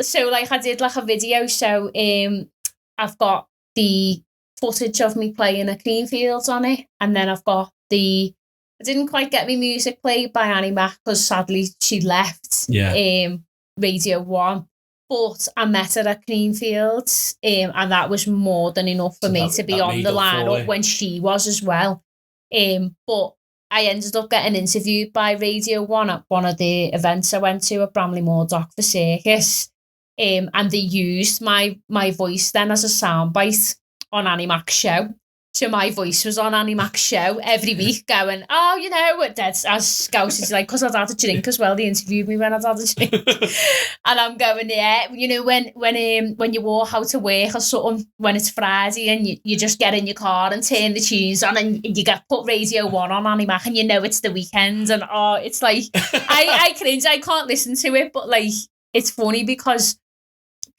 So like I did like a video. So I've got the footage of me playing at Creamfields on it, and then I've got I didn't quite get my music played by Annie Mac because sadly she left Radio 1, but I met her at Creamfields, and that was more than enough for me to be on the lineup when she was as well. But I ended up getting interviewed by Radio 1 at one of the events I went to at Bramley Moor Dock for Circus, and they used my voice then as a soundbite on Annie Mac's show. So my voice was on Annie Mac's show every week going, that's as Scousers like, because I'd had a drink as well. They interviewed me when I'd had a drink. And I'm going, when you walk out to work or something, when it's Friday and you just get in your car and turn the tunes on and you get put Radio 1 on Annie Mac and it's the weekend and it's like, I cringe, I can't listen to it, but like, it's funny because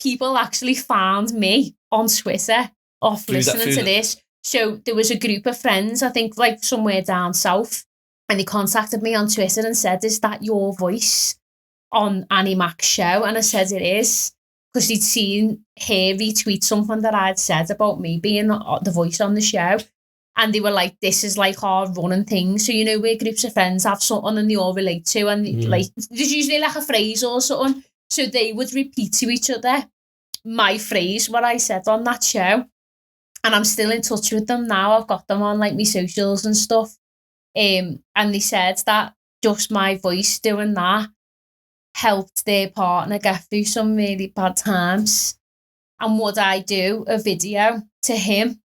people actually found me on Twitter off listening to this. So there was a group of friends, I think like somewhere down south, and they contacted me on Twitter and said, is that your voice on Annie Mac's show? And I said it is, because they'd seen her retweet something that I'd said about me being the voice on the show. And they were like, this is like our running thing. So, where groups of friends have something and they all relate to, and like there's usually like a phrase or something. So they would repeat to each other my phrase, what I said on that show. And I'm still in touch with them now. I've got them on like my socials and stuff. And they said that just my voice doing that helped their partner get through some really bad times. And would I do a video to him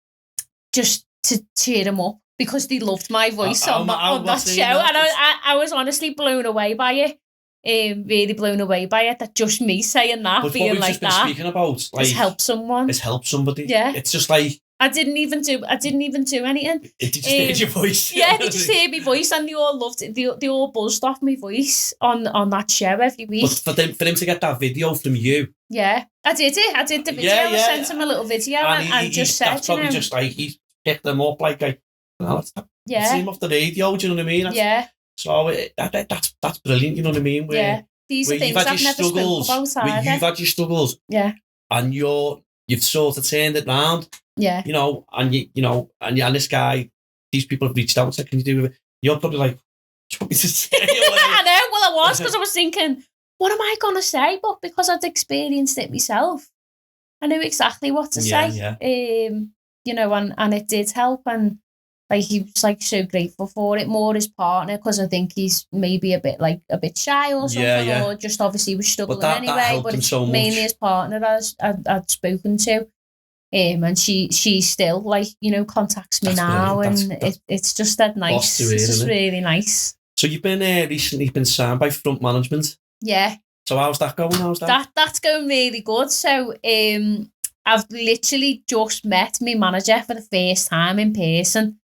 just to cheer him up? Because they loved my voice on that show. And I was honestly blown away by it. Really blown away by it. That just me saying that, but being what we've like just been that, speaking about, like, it's helped someone. It's helped somebody. Yeah. It's just like, I didn't even do anything. Did you just hear your voice? Yeah, they just heard my voice and they all loved it. They all buzzed off my voice on that show every week. But for them to get that video from you. Yeah, I did it. I did the video. I sent him a little video and just said, that's probably just like, he picked them up like, let's see him off the radio, do you know what I mean? So that's brilliant, you know what I mean? These are things I've never spoken about either. You've had your struggles. Yeah. And you've sort of turned it round. Yeah. And this guy, these people have reached out and said, can you do it? You're probably like, do you want me to say it? I know, well I was, because I was thinking, what am I going to say? But because I'd experienced it myself, I knew exactly what to say. Yeah. And it did help, and like he was like so grateful for it, more his partner, because I think he's maybe a bit shy or something, or just obviously was struggling anyway. But it's so mainly his partner I'd spoken to, and she still contacts me now, and it's just that nice. It's just really nice. So you've been recently been signed by Front Management. Yeah. So how's that going? That's going really good. So I've literally just met my manager for the first time in person.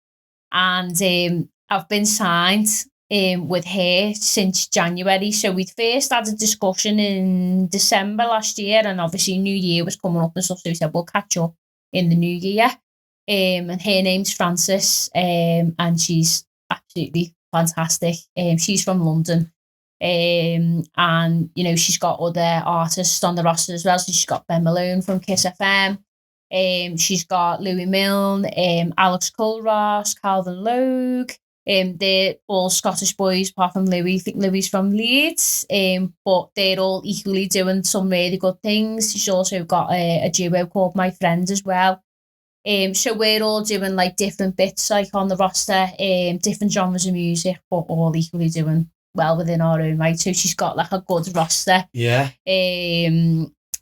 And I've been signed with her since January. So we'd first had a discussion in December last year, and obviously New Year was coming up and stuff, so we said we'll catch up in the new year. And her name's Frances, and she's absolutely fantastic. She's from London, and she's got other artists on the roster as well. So she's got Ben Malone from Kiss FM. She's got Louis Milne, Alex Culross, Calvin Logue. They're all Scottish boys apart from Louis. I think Louis from Leeds. But they're all equally doing some really good things. She's also got a duo called My Friend as well. So we're all doing like different bits like on the roster, different genres of music, but all equally doing well within our own right. So she's got like a good roster. Yeah.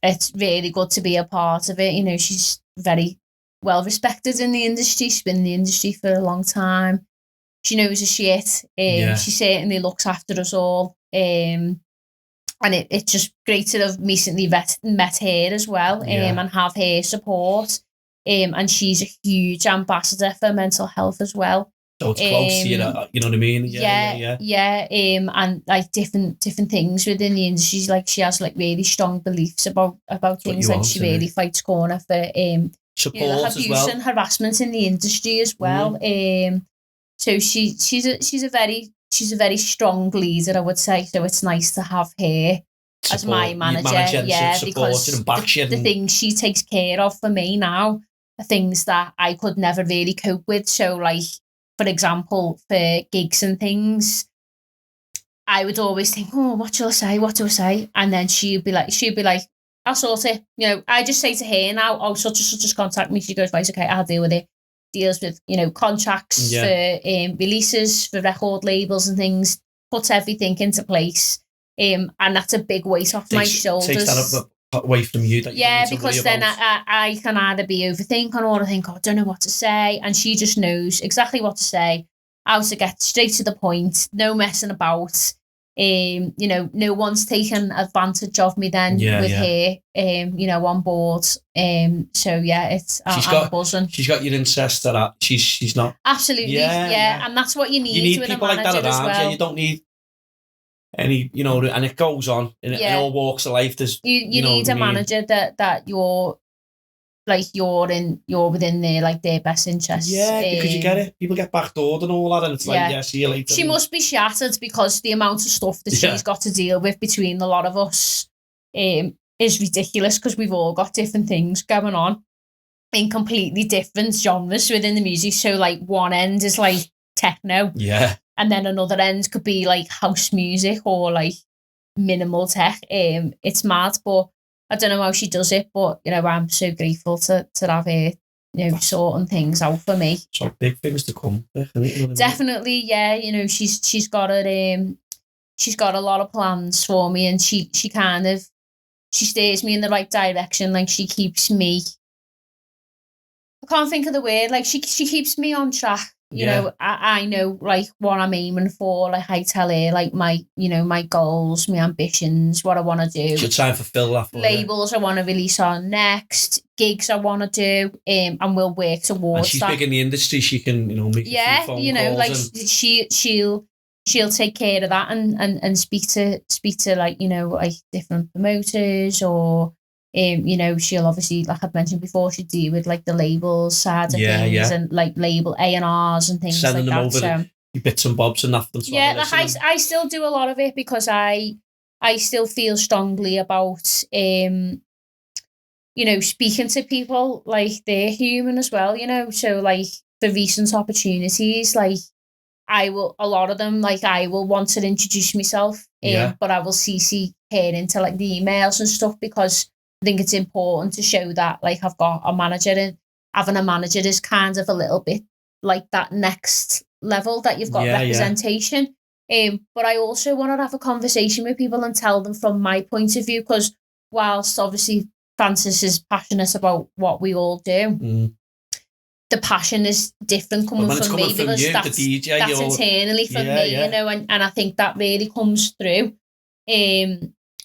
It's really good to be a part of it. She's very well respected in the industry. She's been in the industry for a long time. She knows her shit. She certainly looks after us all. And it's just great to have recently met her as well, and have her support. And she's a huge ambassador for mental health as well. So it's close to you, you know what I mean? Yeah. And like different things within the industry. Like she has like really strong beliefs about things. Like she really fights corner for support abuse as well, and harassment in the industry as well. So she's a very strong leader, I would say. So it's nice to have her as my manager. Because the things she takes care of for me now are things that I could never really cope with. So like, for example, for gigs and things, I would always think, oh, what do I say? And then she'd be like, I'll sort it. You know, I just say to her now, oh, such and such has contact me. She goes, right, okay, I'll deal with it. Deals with, contracts for releases, for record labels and things, puts everything into place. And that's a big weight off my shoulders. Takes that away from you. Because then I can either be overthinking or I think, I don't know what to say. And she just knows exactly what to say, how to get straight to the point, no messing about. No one's taken advantage of me then with her, on board. It's I'm buzzing. She's got your interest at that. She's not absolutely, and that's what you need. You need with people a manager like that around. well. You don't need any, and it goes on in all walks of life. There's you need a manager that you're within their best interests. Yeah, because you get it. People get backdoored and all that, and it's like, see you later. She must be shattered because the amount of stuff that she's got to deal with between a lot of us is ridiculous, because we've all got different things going on in completely different genres within the music. So like one end is like techno. Yeah. And then another end could be like house music or like minimal tech. It's mad, but I don't know how she does it, but I'm so grateful to have her, sorting things out for me. So big things to come. Definitely, yeah. She's got a lot of plans for me, and she steers me in the right direction. Like she keeps me. I can't think of the word. Like she keeps me on track. I know like what I'm aiming for. Like I tell her like my goals, my ambitions, what I want to do. She'll try and fulfill that for labels I want to release on next, gigs I want to do, and we'll work towards and she's that. Big in the industry. She can make a few phone calls like she'll take care of that and speak to like like different promoters, or she'll obviously, like I've mentioned before, she'd deal with like the labels side of things and like label A&Rs and things sending like them that. Over the bits and bobs and nothing. Like I still do a lot of it because I still feel strongly about speaking to people like they're human as well. So like for recent opportunities, like I will want to introduce myself, but I will CC her into like the emails and stuff, because I think it's important to show that like I've got a manager, and having a manager is kind of a little bit like that next level that you've got representation. But I also want to have a conversation with people and tell them from my point of view, because whilst obviously Francis is passionate about what we all do, the passion is different coming from me, because you, that's DJ, that's internally for me, and I think that really comes through.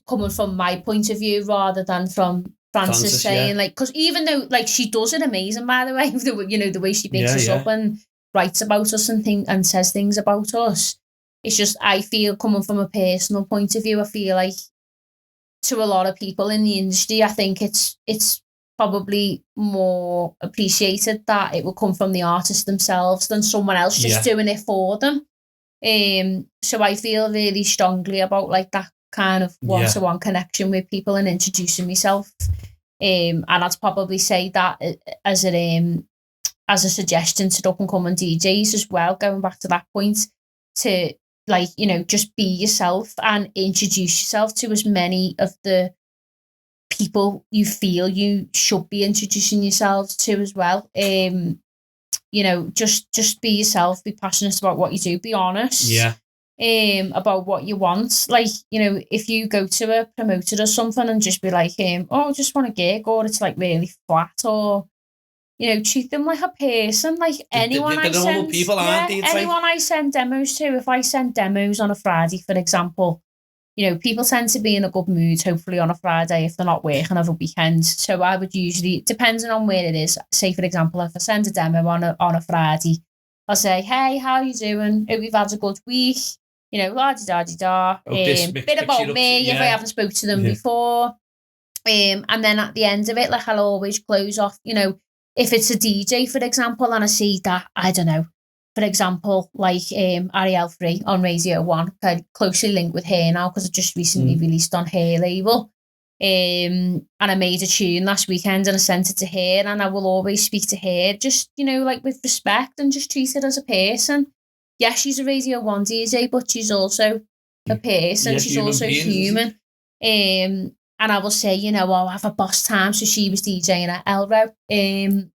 Coming from my point of view rather than from Francis saying like, because even though like she does it amazing, by the way, the way she picks us up and writes about us and says things about us, it's just, I feel, coming from a personal point of view, I feel like to a lot of people in the industry, I think it's probably more appreciated that it will come from the artist themselves than someone else just doing it for them. So I feel really strongly about like that kind of one-to-one connection with people and introducing myself. And I'd probably say that as a suggestion to up and coming DJs as well, going back to that point, to like, just be yourself and introduce yourself to as many of the people you feel you should be introducing yourselves to as well. Just be yourself, be passionate about what you do, be honest. About what you want. Like, if you go to a promoter or something and just be like, I just want a gig, or it's like really flat, or treat them like a person. Like anyone they're normal people, aren't they? It's anyone I send demos to, if I send demos on a Friday, for example, people tend to be in a good mood, hopefully on a Friday, if they're not working over weekend. So I would usually, depending on where it is, say, for example, if I send a demo on a Friday, I'll say, hey, how you doing? Hope you've had a good week. La-di-da-di-da. Bit about me, if I haven't spoke to them before. And then at the end of it, like, I'll always close off, if it's a DJ, for example, and I see that, I don't know, for example, like Rivalry on Radio 1, kind of closely linked with her now because it just recently released on her label. And I made a tune last weekend and I sent it to her, and I will always speak to her just, like with respect and just treat her as a person. Yeah, she's a Radio 1 DJ, but she's also a person. She's also human. And I will say, I have a boss time. So she was DJing at Elro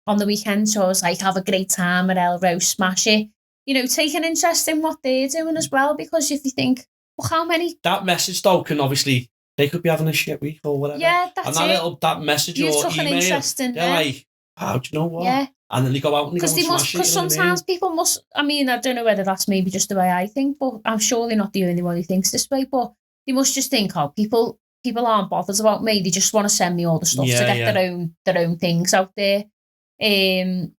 on the weekend. So I was like, have a great time at Elro, smash it. Take an interest in what they're doing as well. Because if you think, well, how many... That message, though, can obviously... They could be having a shit week or whatever. Yeah, that's and that message you or took email, an interest in they're like, how do you know what? Yeah. And then they go out and they go and smash it. Because sometimes people must... I mean, I don't know whether that's maybe just the way I think, but I'm surely not the only one who thinks this way. But they must just think, people aren't bothered about me. They just want to send me all the stuff to get their own things out there. And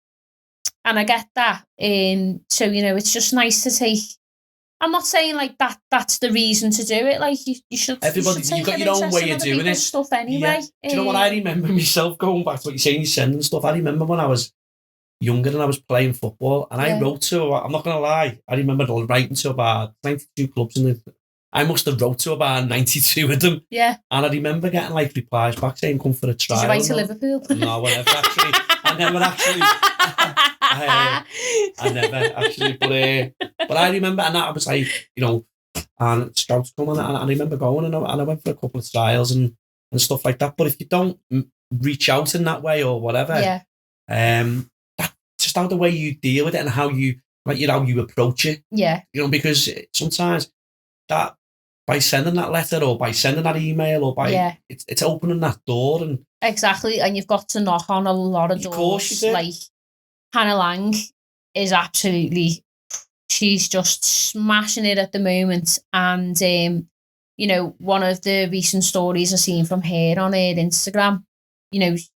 I get that. So, it's just nice to take... I'm not saying like that's the reason to do it. Like you should. You've got your own way of doing it. Stuff anyway. Do you know what I remember myself going back to what you're saying? You're sending stuff. I remember when I was younger and I was playing football, and I wrote to. I'm not gonna lie. I remember writing to about 92 clubs, and I must have wrote to about 92 of them. Yeah. And I remember getting like replies back saying, "Come for a trial." Did you write to Liverpool? No, whatever. Actually, I never actually. I never actually, but I remember, and I was like, and scouts coming, and I remember going, and I went for a couple of trials and stuff like that. But if you don't reach out in that way or whatever, that's just how the way you deal with it and how you how you approach it. Yeah, because sometimes that by sending that letter or by sending that email or by it's opening that door and exactly, and you've got to knock on a lot of doors. Of course you do. Like Hannah Lang is absolutely, she's just smashing it at the moment. And, one of the recent stories I've seen from her on her Instagram,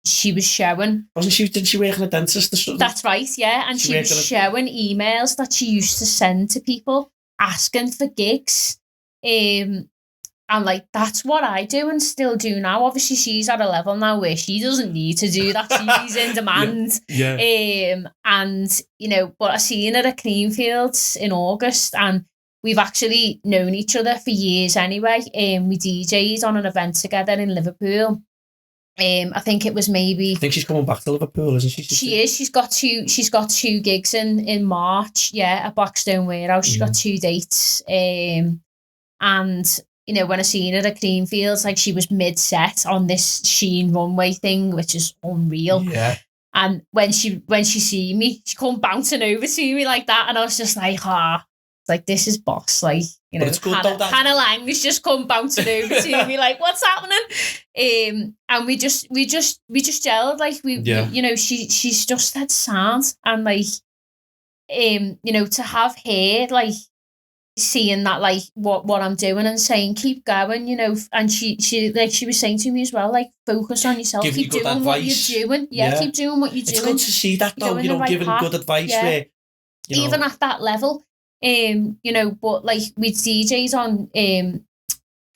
she was showing. Didn't she work in a dentist or something? That's right, yeah. And she was showing emails that she used to send to people asking for gigs. And like, that's what I do and still do now. Obviously, she's at a level now where she doesn't need to do that. She's in demand. Yeah. And, but I seen her at Creamfields in August, and we've actually known each other for years anyway. We DJ'd on an event together in Liverpool. I think it was maybe... I think she's coming back to Liverpool, isn't she? She is. She's got two gigs in March, at Blackstone Warehouse. She's got 2 dates. And... when I seen her at Creamfields, like she was mid-set on this Sheen runway thing, which is unreal. Yeah. And when she see me, she come bouncing over to me like that, and I was just like, like this is boss, like it's good, Hannah Lang has just come bouncing over to me, like what's happening? And we just gelled, like she's just that sound, and like to have her like seeing that like what I'm doing and saying keep going, and she was saying to me as well, like focus on yourself, keep doing advice. what you're doing, keep doing what you're doing. It's good to see that though, giving good advice where even at that level, but like we DJs on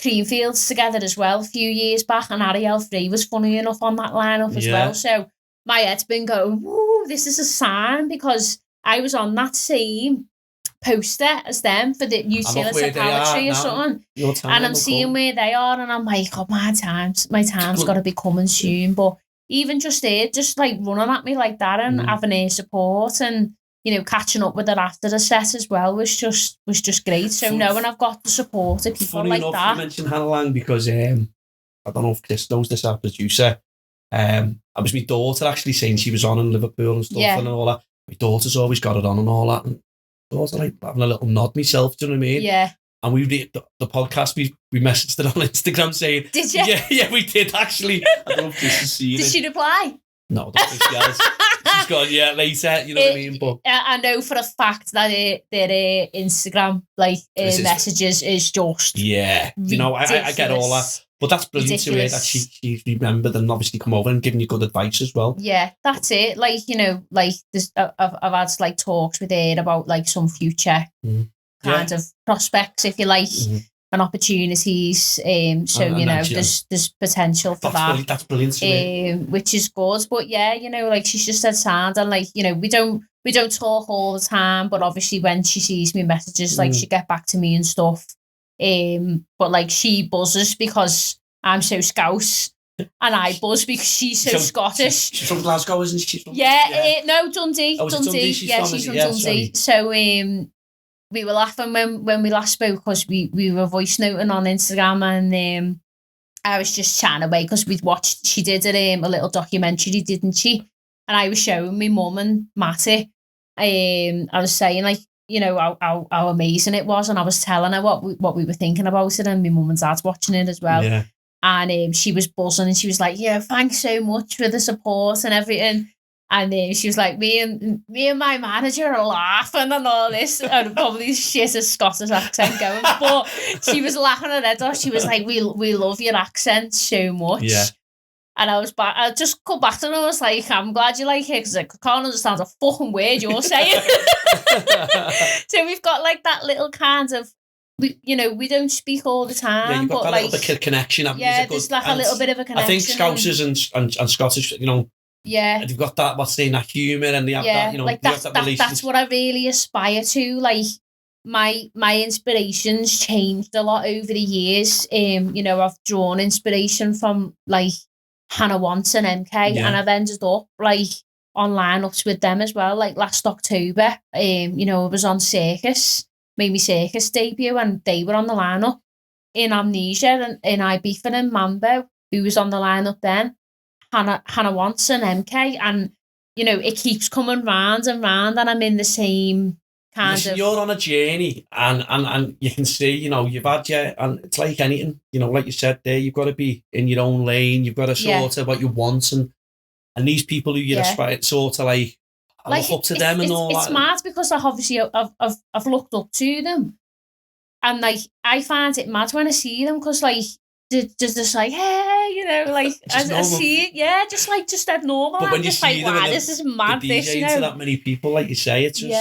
Creamfields together as well a few years back, and Ariel Free was funny enough on that lineup as well. So my head's been going, woo, this is a sign, because I was on that same poster as them for the utility poetry or something, and I'm seeing where they are, and I'm like, oh, my time's got to be coming soon. But even just there, just like running at me like that and having her support and catching up with her after the set as well was just great. So knowing I've got the support of people like that. You mentioned Hannah Lang because I don't know if Chris knows this, our producer. I was my daughter actually saying she was on in Liverpool and stuff and all that. My daughter's always got it on and all that. And I was like having a little nod myself, do you know what I mean? Yeah. And the podcast, we messaged it on Instagram saying... Did you? Yeah, we did actually. I don't know if this is seen. Did she reply? No, I don't think she has. she's gone, yeah, later, you know what I mean? But I know for a fact that their Instagram messages is just you know, I get all that. But that's brilliant to hear that she's remembered and obviously come over and given you good advice as well. Yeah, that's it. Like, you know, like this, I've had like talks with her about like some future kind of prospects, if you like, and opportunities. So you know, there's potential for that. That's brilliant to hear. Which is good. But yeah, you know, like she's just dead sound, and like, you know, we don't talk all the time, but obviously when she sees me messages, like she get back to me and stuff. But like she buzzes because I'm so Scouse, and I buzz because she's so Scottish. She's from Glasgow, isn't she? No, Dundee. Oh, Dundee. She's from Dundee. Sorry. So we were laughing when we last spoke because we were voice noting on Instagram, and I was just chatting away because we'd watched. She did a little documentary, didn't she? And I was showing my mum and Matty. I was saying, like, you know, how amazing it was, and I was telling her what we were thinking about it, and my mum and dad's watching it as well. Yeah. And she was buzzing, and she was like, "Yeah, thanks so much for the support and everything." And she was like, "Me and my manager are laughing and all this," and probably shit a Scottish accent going, but she was laughing her head off. She was like, "We love your accent so much." Yeah. And I just come back to her and I was like, "I'm glad you like it because I can't understand a fucking word you're saying." So we've got like that little kind of, you know, we don't speak all the time. Yeah, you've got but that like, little bit of connection. Yeah, there's like a little bit of a connection. I think Scousers and Scottish, you know, they've got that, that humour, and they have that, you know, like that relationship. That's what I really aspire to. Like, my inspirations changed a lot over the years. You know, I've drawn inspiration from like Hannah Wants and MK, and I've ended up like on lineups with them as well. Like last October, you know, I was on Circus, made me Circus debut, and they were on the lineup in Amnesia and in Ibiza and Mambo, who was on the lineup then. Hannah Wants and MK, and you know, it keeps coming round and round, and I'm in the same kind of. You're on a journey, and you can see, you know, you've had and it's like anything, you know, like you said there, you've got to be in your own lane. You've got to sort of what you want, and these people who you aspire sort of like look up to them and all that. It's mad because I've looked up to them, and like I find it mad when I see them because like. Just like, hey, you know, like I see it, just that normal. But when you just see like, them, wow, this is mad. This, you know, to that many people, like you say, it's just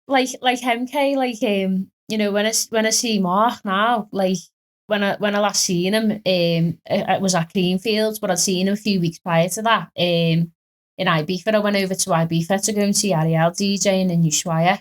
like MK, like you know, when I see Mark now, like when I last seen him, it was at Greenfields, but I'd seen him a few weeks prior to that, in Ibiza. I went over to Ibiza to go and see Ariel DJing in Ushuaia.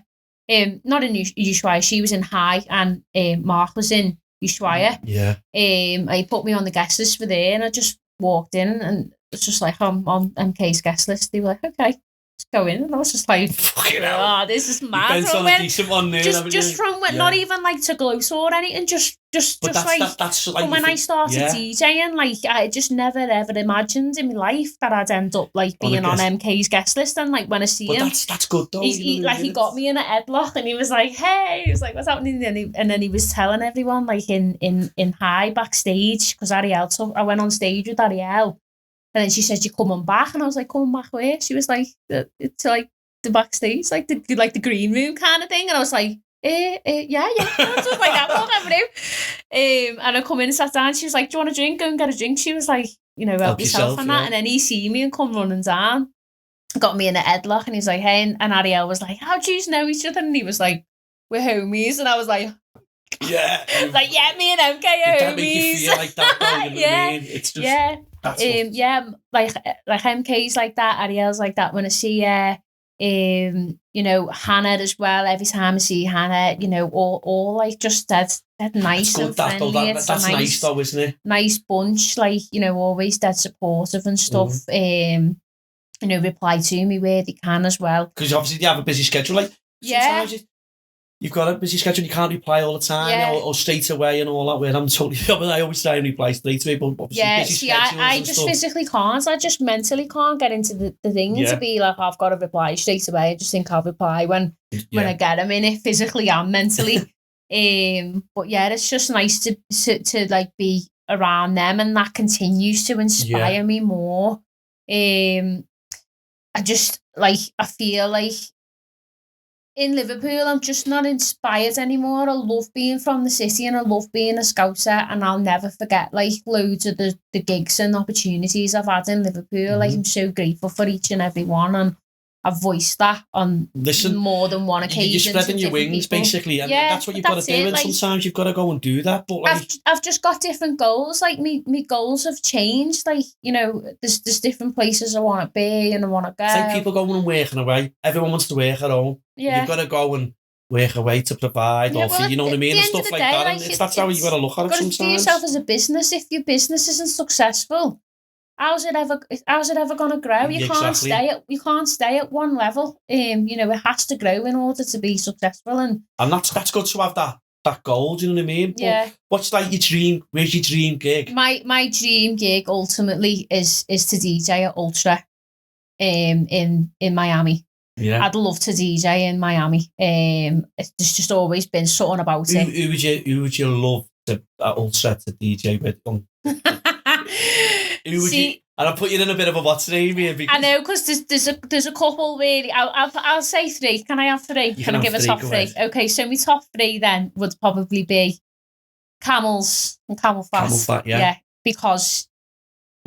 Not in Ushuaia, she was in High, and Mark was in Ushuaia. Yeah. I put me on the guest list for there, and I just walked in, and it's just like, I'm on MK's guest list. They were like, okay, let's go in, and I was just like, fucking hell, this is mad. You've been on a decent one there, just from when, not even like to gloat or anything, just that's like when I started DJing, like I just never ever imagined in my life that I'd end up like being on MK's guest list, and like when I see him, that's good though. He got me in a headlock, and he was like, hey, he was like, what's happening? And then he was telling everyone like in High backstage, because I went on stage with Ariel, and then she said, you coming back? And I was like, coming back where? She was like, to like the backstage, like the green room kind of thing, and I was like, yeah. That's like that, whatever do. And I come in and sat down. She was like, do you want a drink? Go and get a drink. She was like, you know, help yourself and that. Yeah. And then he see me and come running down, got me in a headlock, and he's like, hey, and Ariel was like, how do you know each other? And he was like, we're homies. And I was like, yeah, like, yeah, me and MK are homies. That make you feel like that, though, you know what I mean? It's just like MK's like that, Ariel's like that. When I see you know, Hannah as well, every time I see Hannah, you know, all like just dead nice and friendly. That's nice though, isn't it? Nice bunch, like, you know, always dead supportive and stuff. You know, reply to me where they can as well. Because obviously they have a busy schedule, like sometimes you've got a busy schedule, you can't reply all the time or straight away and all that. Where I'm totally, I always try and reply straight away, but obviously busy schedules I just stuff. Physically can't. I just mentally can't get into the thing to be like, I've got to reply straight away. I just think I'll reply when I get them in it, physically and mentally. But yeah, it's just nice to like be around them, and that continues to inspire me more. I feel like in Liverpool, I'm just not inspired anymore. I love being from the city and I love being a Scouser, and I'll never forget like loads of the gigs and opportunities I've had in Liverpool. Like, I'm so grateful for each and every one, and I've voiced that on more than one occasion. You're spreading your wings, people. basically, and that's what you've got to do. And like, sometimes you've got to go and do that. But like, I've just got different goals. Like, me goals have changed. Like, you know, there's different places I want to be and I want to go. It's like people going and working away. Everyone wants to work at home. Yeah. You've got to go and work away to provide, or for, you know what I mean, and stuff like that. And that's how you got to look at it sometimes. You've got to see yourself as a business. If your business isn't successful, how's it ever going to grow? You can't stay at one level. You know, it has to grow in order to be successful, and that's good to have that goal. Do you know what I mean? Yeah. But what's like your dream? Where's your dream gig? My dream gig ultimately is to DJ at Ultra, in Miami. Yeah, I'd love to DJ in Miami. There's just always been something about it. Who would you love to at Ultra to DJ with? Who would you? And I'll put you in a bit of a what's name here. I know, because there's a couple really. I'll say three. Can I have three? Can I give a top three? Okay, so my top three then would probably be Camels and Camel Fat. Camel Fat, yeah, because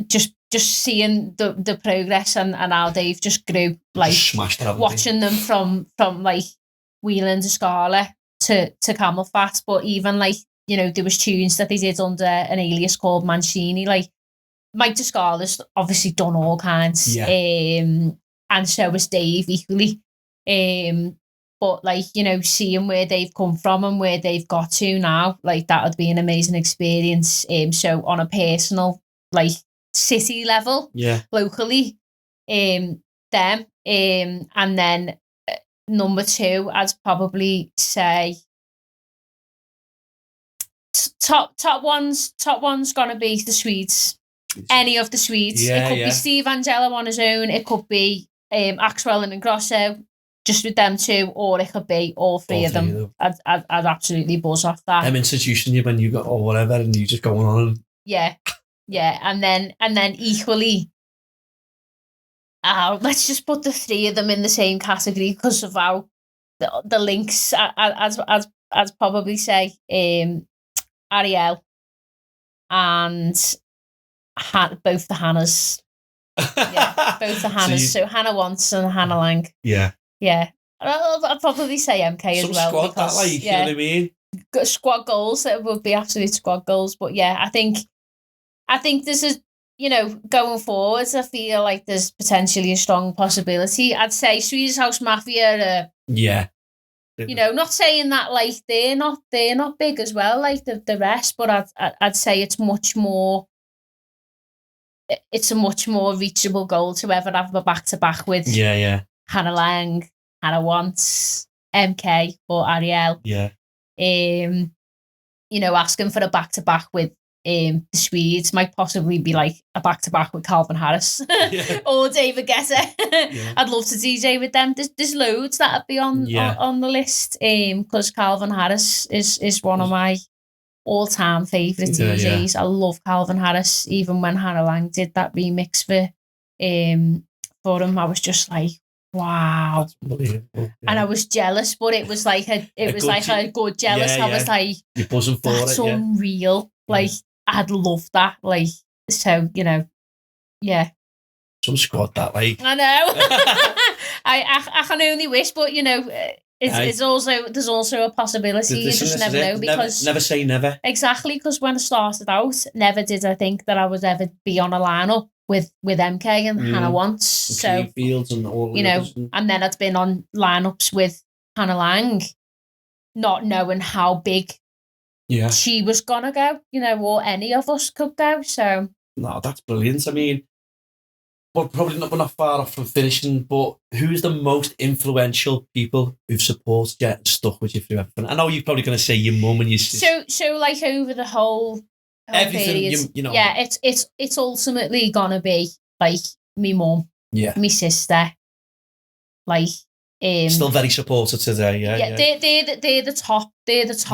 just seeing the progress and how they've just grew, like smashed it, watching them from like Wheeling to Scala to Camel Fat, but even like, you know, there was tunes that they did under an alias called Mancini. Like, Mike DeScala's obviously done all kinds, and so has Dave equally. But like, you know, seeing where they've come from and where they've got to now, like, that would be an amazing experience. So on a personal, like, city level, locally, them, and then number two, I'd probably say top one's gonna be the Swedes. Any of the Swedes. It could be Steve Angelo on his own. It could be Axwell and Ingrosso, just with them two, or it could be all three of them. I'd absolutely buzz off that. I'm introducing you when you got or whatever, and you just going on. Yeah, and then equally, let's just put the three of them in the same category because of how the links. I'd probably say Ariel and both the Hannahs. Yeah, both the Hannahs. So Hannah Wants and Hannah Lang. Yeah. I'd probably say MK as well. Squad because, that, like, you know what I mean? Squad goals, that would be absolute squad goals. But yeah, I think this is, you know, going forwards, I feel like there's potentially a strong possibility. I'd say Swedish House Mafia. You know, not saying that like they're not big as well, like the rest, but I'd say it's a much more reachable goal to ever have a back-to-back with Hannah Lang, Hannah Wants, MK or Ariel. Yeah. You know, asking for a back-to-back with the Swedes might possibly be like a back-to-back with Calvin Harris or David Guetta. I'd love to DJ with them. There's loads that'd be on the list, because Calvin Harris is one of my all-time favourite DJs. I love Calvin Harris. Even when Hannah Lang did that remix for him, I was just like, wow. And I was jealous, but it was like a good jealous. I was like, you're buzzing for that's unreal. Like, I'd love that. Like, so, you know, some squad that, like. I know. I can only wish, but you know, there's also a possibility. You just never know, because never say never. Exactly, because when I started out, never did I think that I would ever be on a lineup with MK and Hannah Wants. So Fields and all, you know, and then I'd been on lineups with Hannah Lang, not knowing how big she was gonna go, you know, or any of us could go. So no, that's brilliant. I mean, we're not far off from finishing, but who's the most influential people who've supported you and stuck with you through everything? I know you're probably going to say your mum and your sister. So like over the whole everything, period, you know. Yeah, it's ultimately gonna be like me mum, my sister, like still very supportive today. They're the top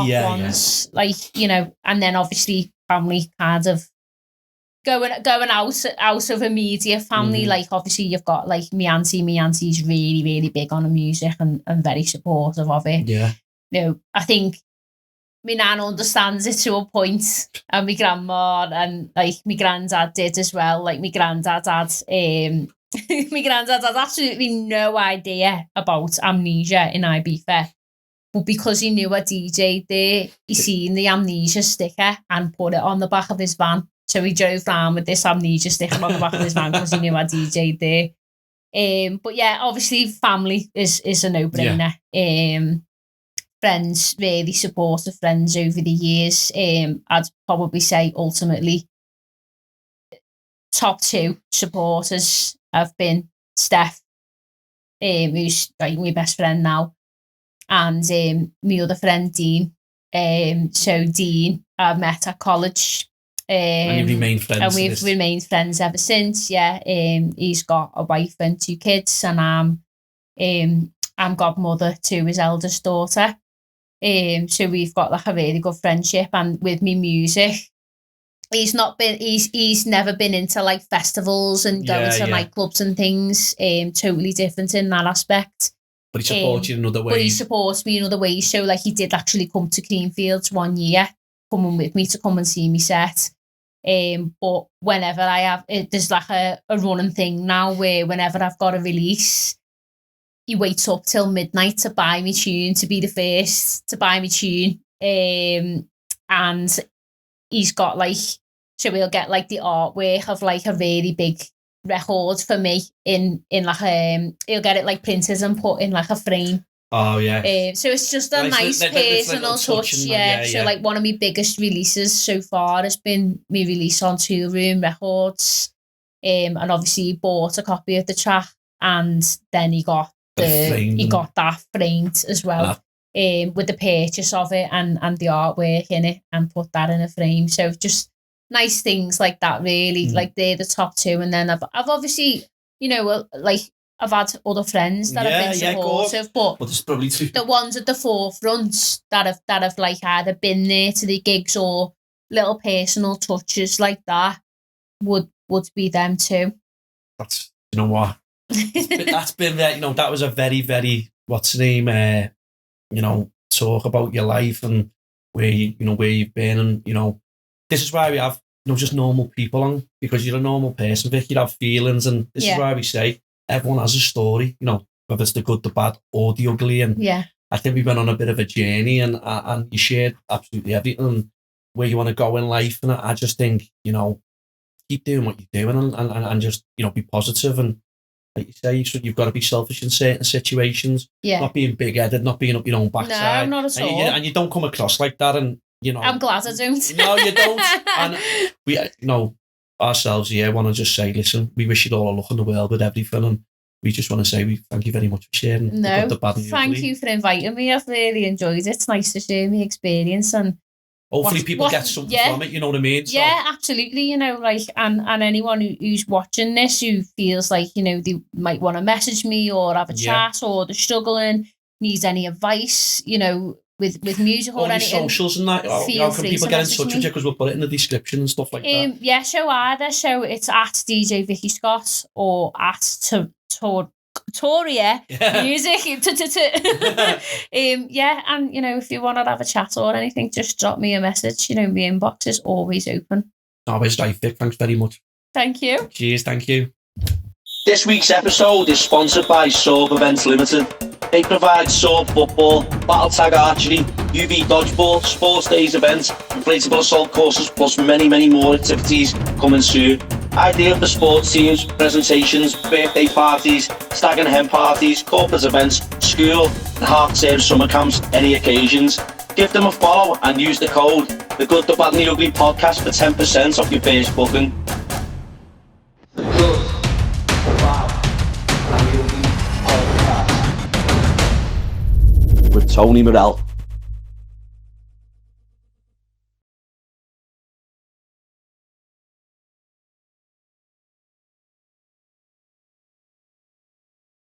ones, like, you know, and then obviously family kind of going out of immediate family, like obviously you've got like my auntie's really, really big on the music and very supportive of it. Yeah. You know, I think my nan understands it to a point, and my grandma and like my granddad did as well. Like my granddad had my granddad had absolutely no idea about amnesia in Ibiza. But because he knew a DJ there, he seen the amnesia sticker and put it on the back of his van. So he drove around with this amnesia sticker on the back of his van because he knew a DJ there. But yeah, obviously family is a no-brainer. Yeah. Friends, really supportive friends over the years. I'd probably say ultimately top 2 supporters have been Steph, who's like my best friend now, and my other friend Dean. So Dean I met at college. And you've remained friends. And we've remained friends ever since. Yeah. He's got a wife and 2 kids, and I'm godmother to his eldest daughter. So we've got like a really good friendship. And with me music, he's never been into like festivals and going to nightclubs and things. Totally different in that aspect. But he supports you in other ways. But he supports me in other ways. So like he did actually come to Creamfields one year, coming with me to come and see me set. But whenever I have, there's like a running thing now where whenever I've got a release, he waits up till midnight to buy me tune, to be the first to buy me tune. And he's got like, so he'll get like the artwork of like a really big record for me in like he'll get it like printed and put in like a frame. Oh yeah. So it's just a nice personal touch. Yeah. So like one of my biggest releases so far has been my release on Tool Room Records. And obviously he bought a copy of the track, and then he got that framed as well. With the purchase of it and the artwork in it, and put that in a frame. So just nice things like that, really. Like they're the top 2, and then I've obviously, you know, like I've had other friends that have been supportive, but there's probably 2. The ones at the forefront that have like either been there to the gigs or little personal touches like that would be them too. That's, you know what, that's been you know, that was a very, very, what's the name, you know, talk about your life and where you've been, and you know, this is why we have, you know, just normal people on, because you're a normal person, Vic. You have feelings, and this is why we say everyone has a story, you know, whether it's the good, the bad, or the ugly. And I think we went on a bit of a journey, and you shared absolutely everything and where you want to go in life. And I just think, you know, keep doing what you're doing, and just, you know, be positive. And like you say, you've got to be selfish in certain situations. Yeah. Not being big-headed, not being up your own backside. No, not at all. And you don't come across like that. And, you know, I'm glad I don't. No, you don't. And we, you know, ourselves here want to just say, listen, we wish you all a luck in the world with everything. And we just want to say we thank you very much for sharing. No, the good, the bad, and the thank ugly. you for inviting me. I've really enjoyed it. It's nice to share my experience, and hopefully people get something from it, you know what I mean? So, yeah, absolutely. You know, like, and anyone who's watching this who feels like, you know, they might want to message me or have a chat, or they're struggling, needs any advice, you know, with music or anything. Socials and that, how can people get in touch with you? Because we'll put it in the description and stuff like that. Yeah, so it's at DJ Vicky Scott or at Toriah music. Yeah, and you know, if you want to have a chat or anything, just drop me a message. You know, my inbox is always open. Always right, Vic. Thanks very much. Thank you. Cheers, thank you. This week's episode is sponsored by Zorb Events Limited. They provide Zorb football, battle tag archery, UV dodgeball, sports days events, inflatable assault courses, plus many, many more activities coming soon. Ideal for sports teams, presentations, birthday parties, stag and hen parties, corporate events, school, and half-term summer camps, any occasions. Give them a follow and use the code The Good, the Bad and the Ugly Podcast for 10% off your first booking. The Good, the Bad and the Ugly Podcast with Tony Morell.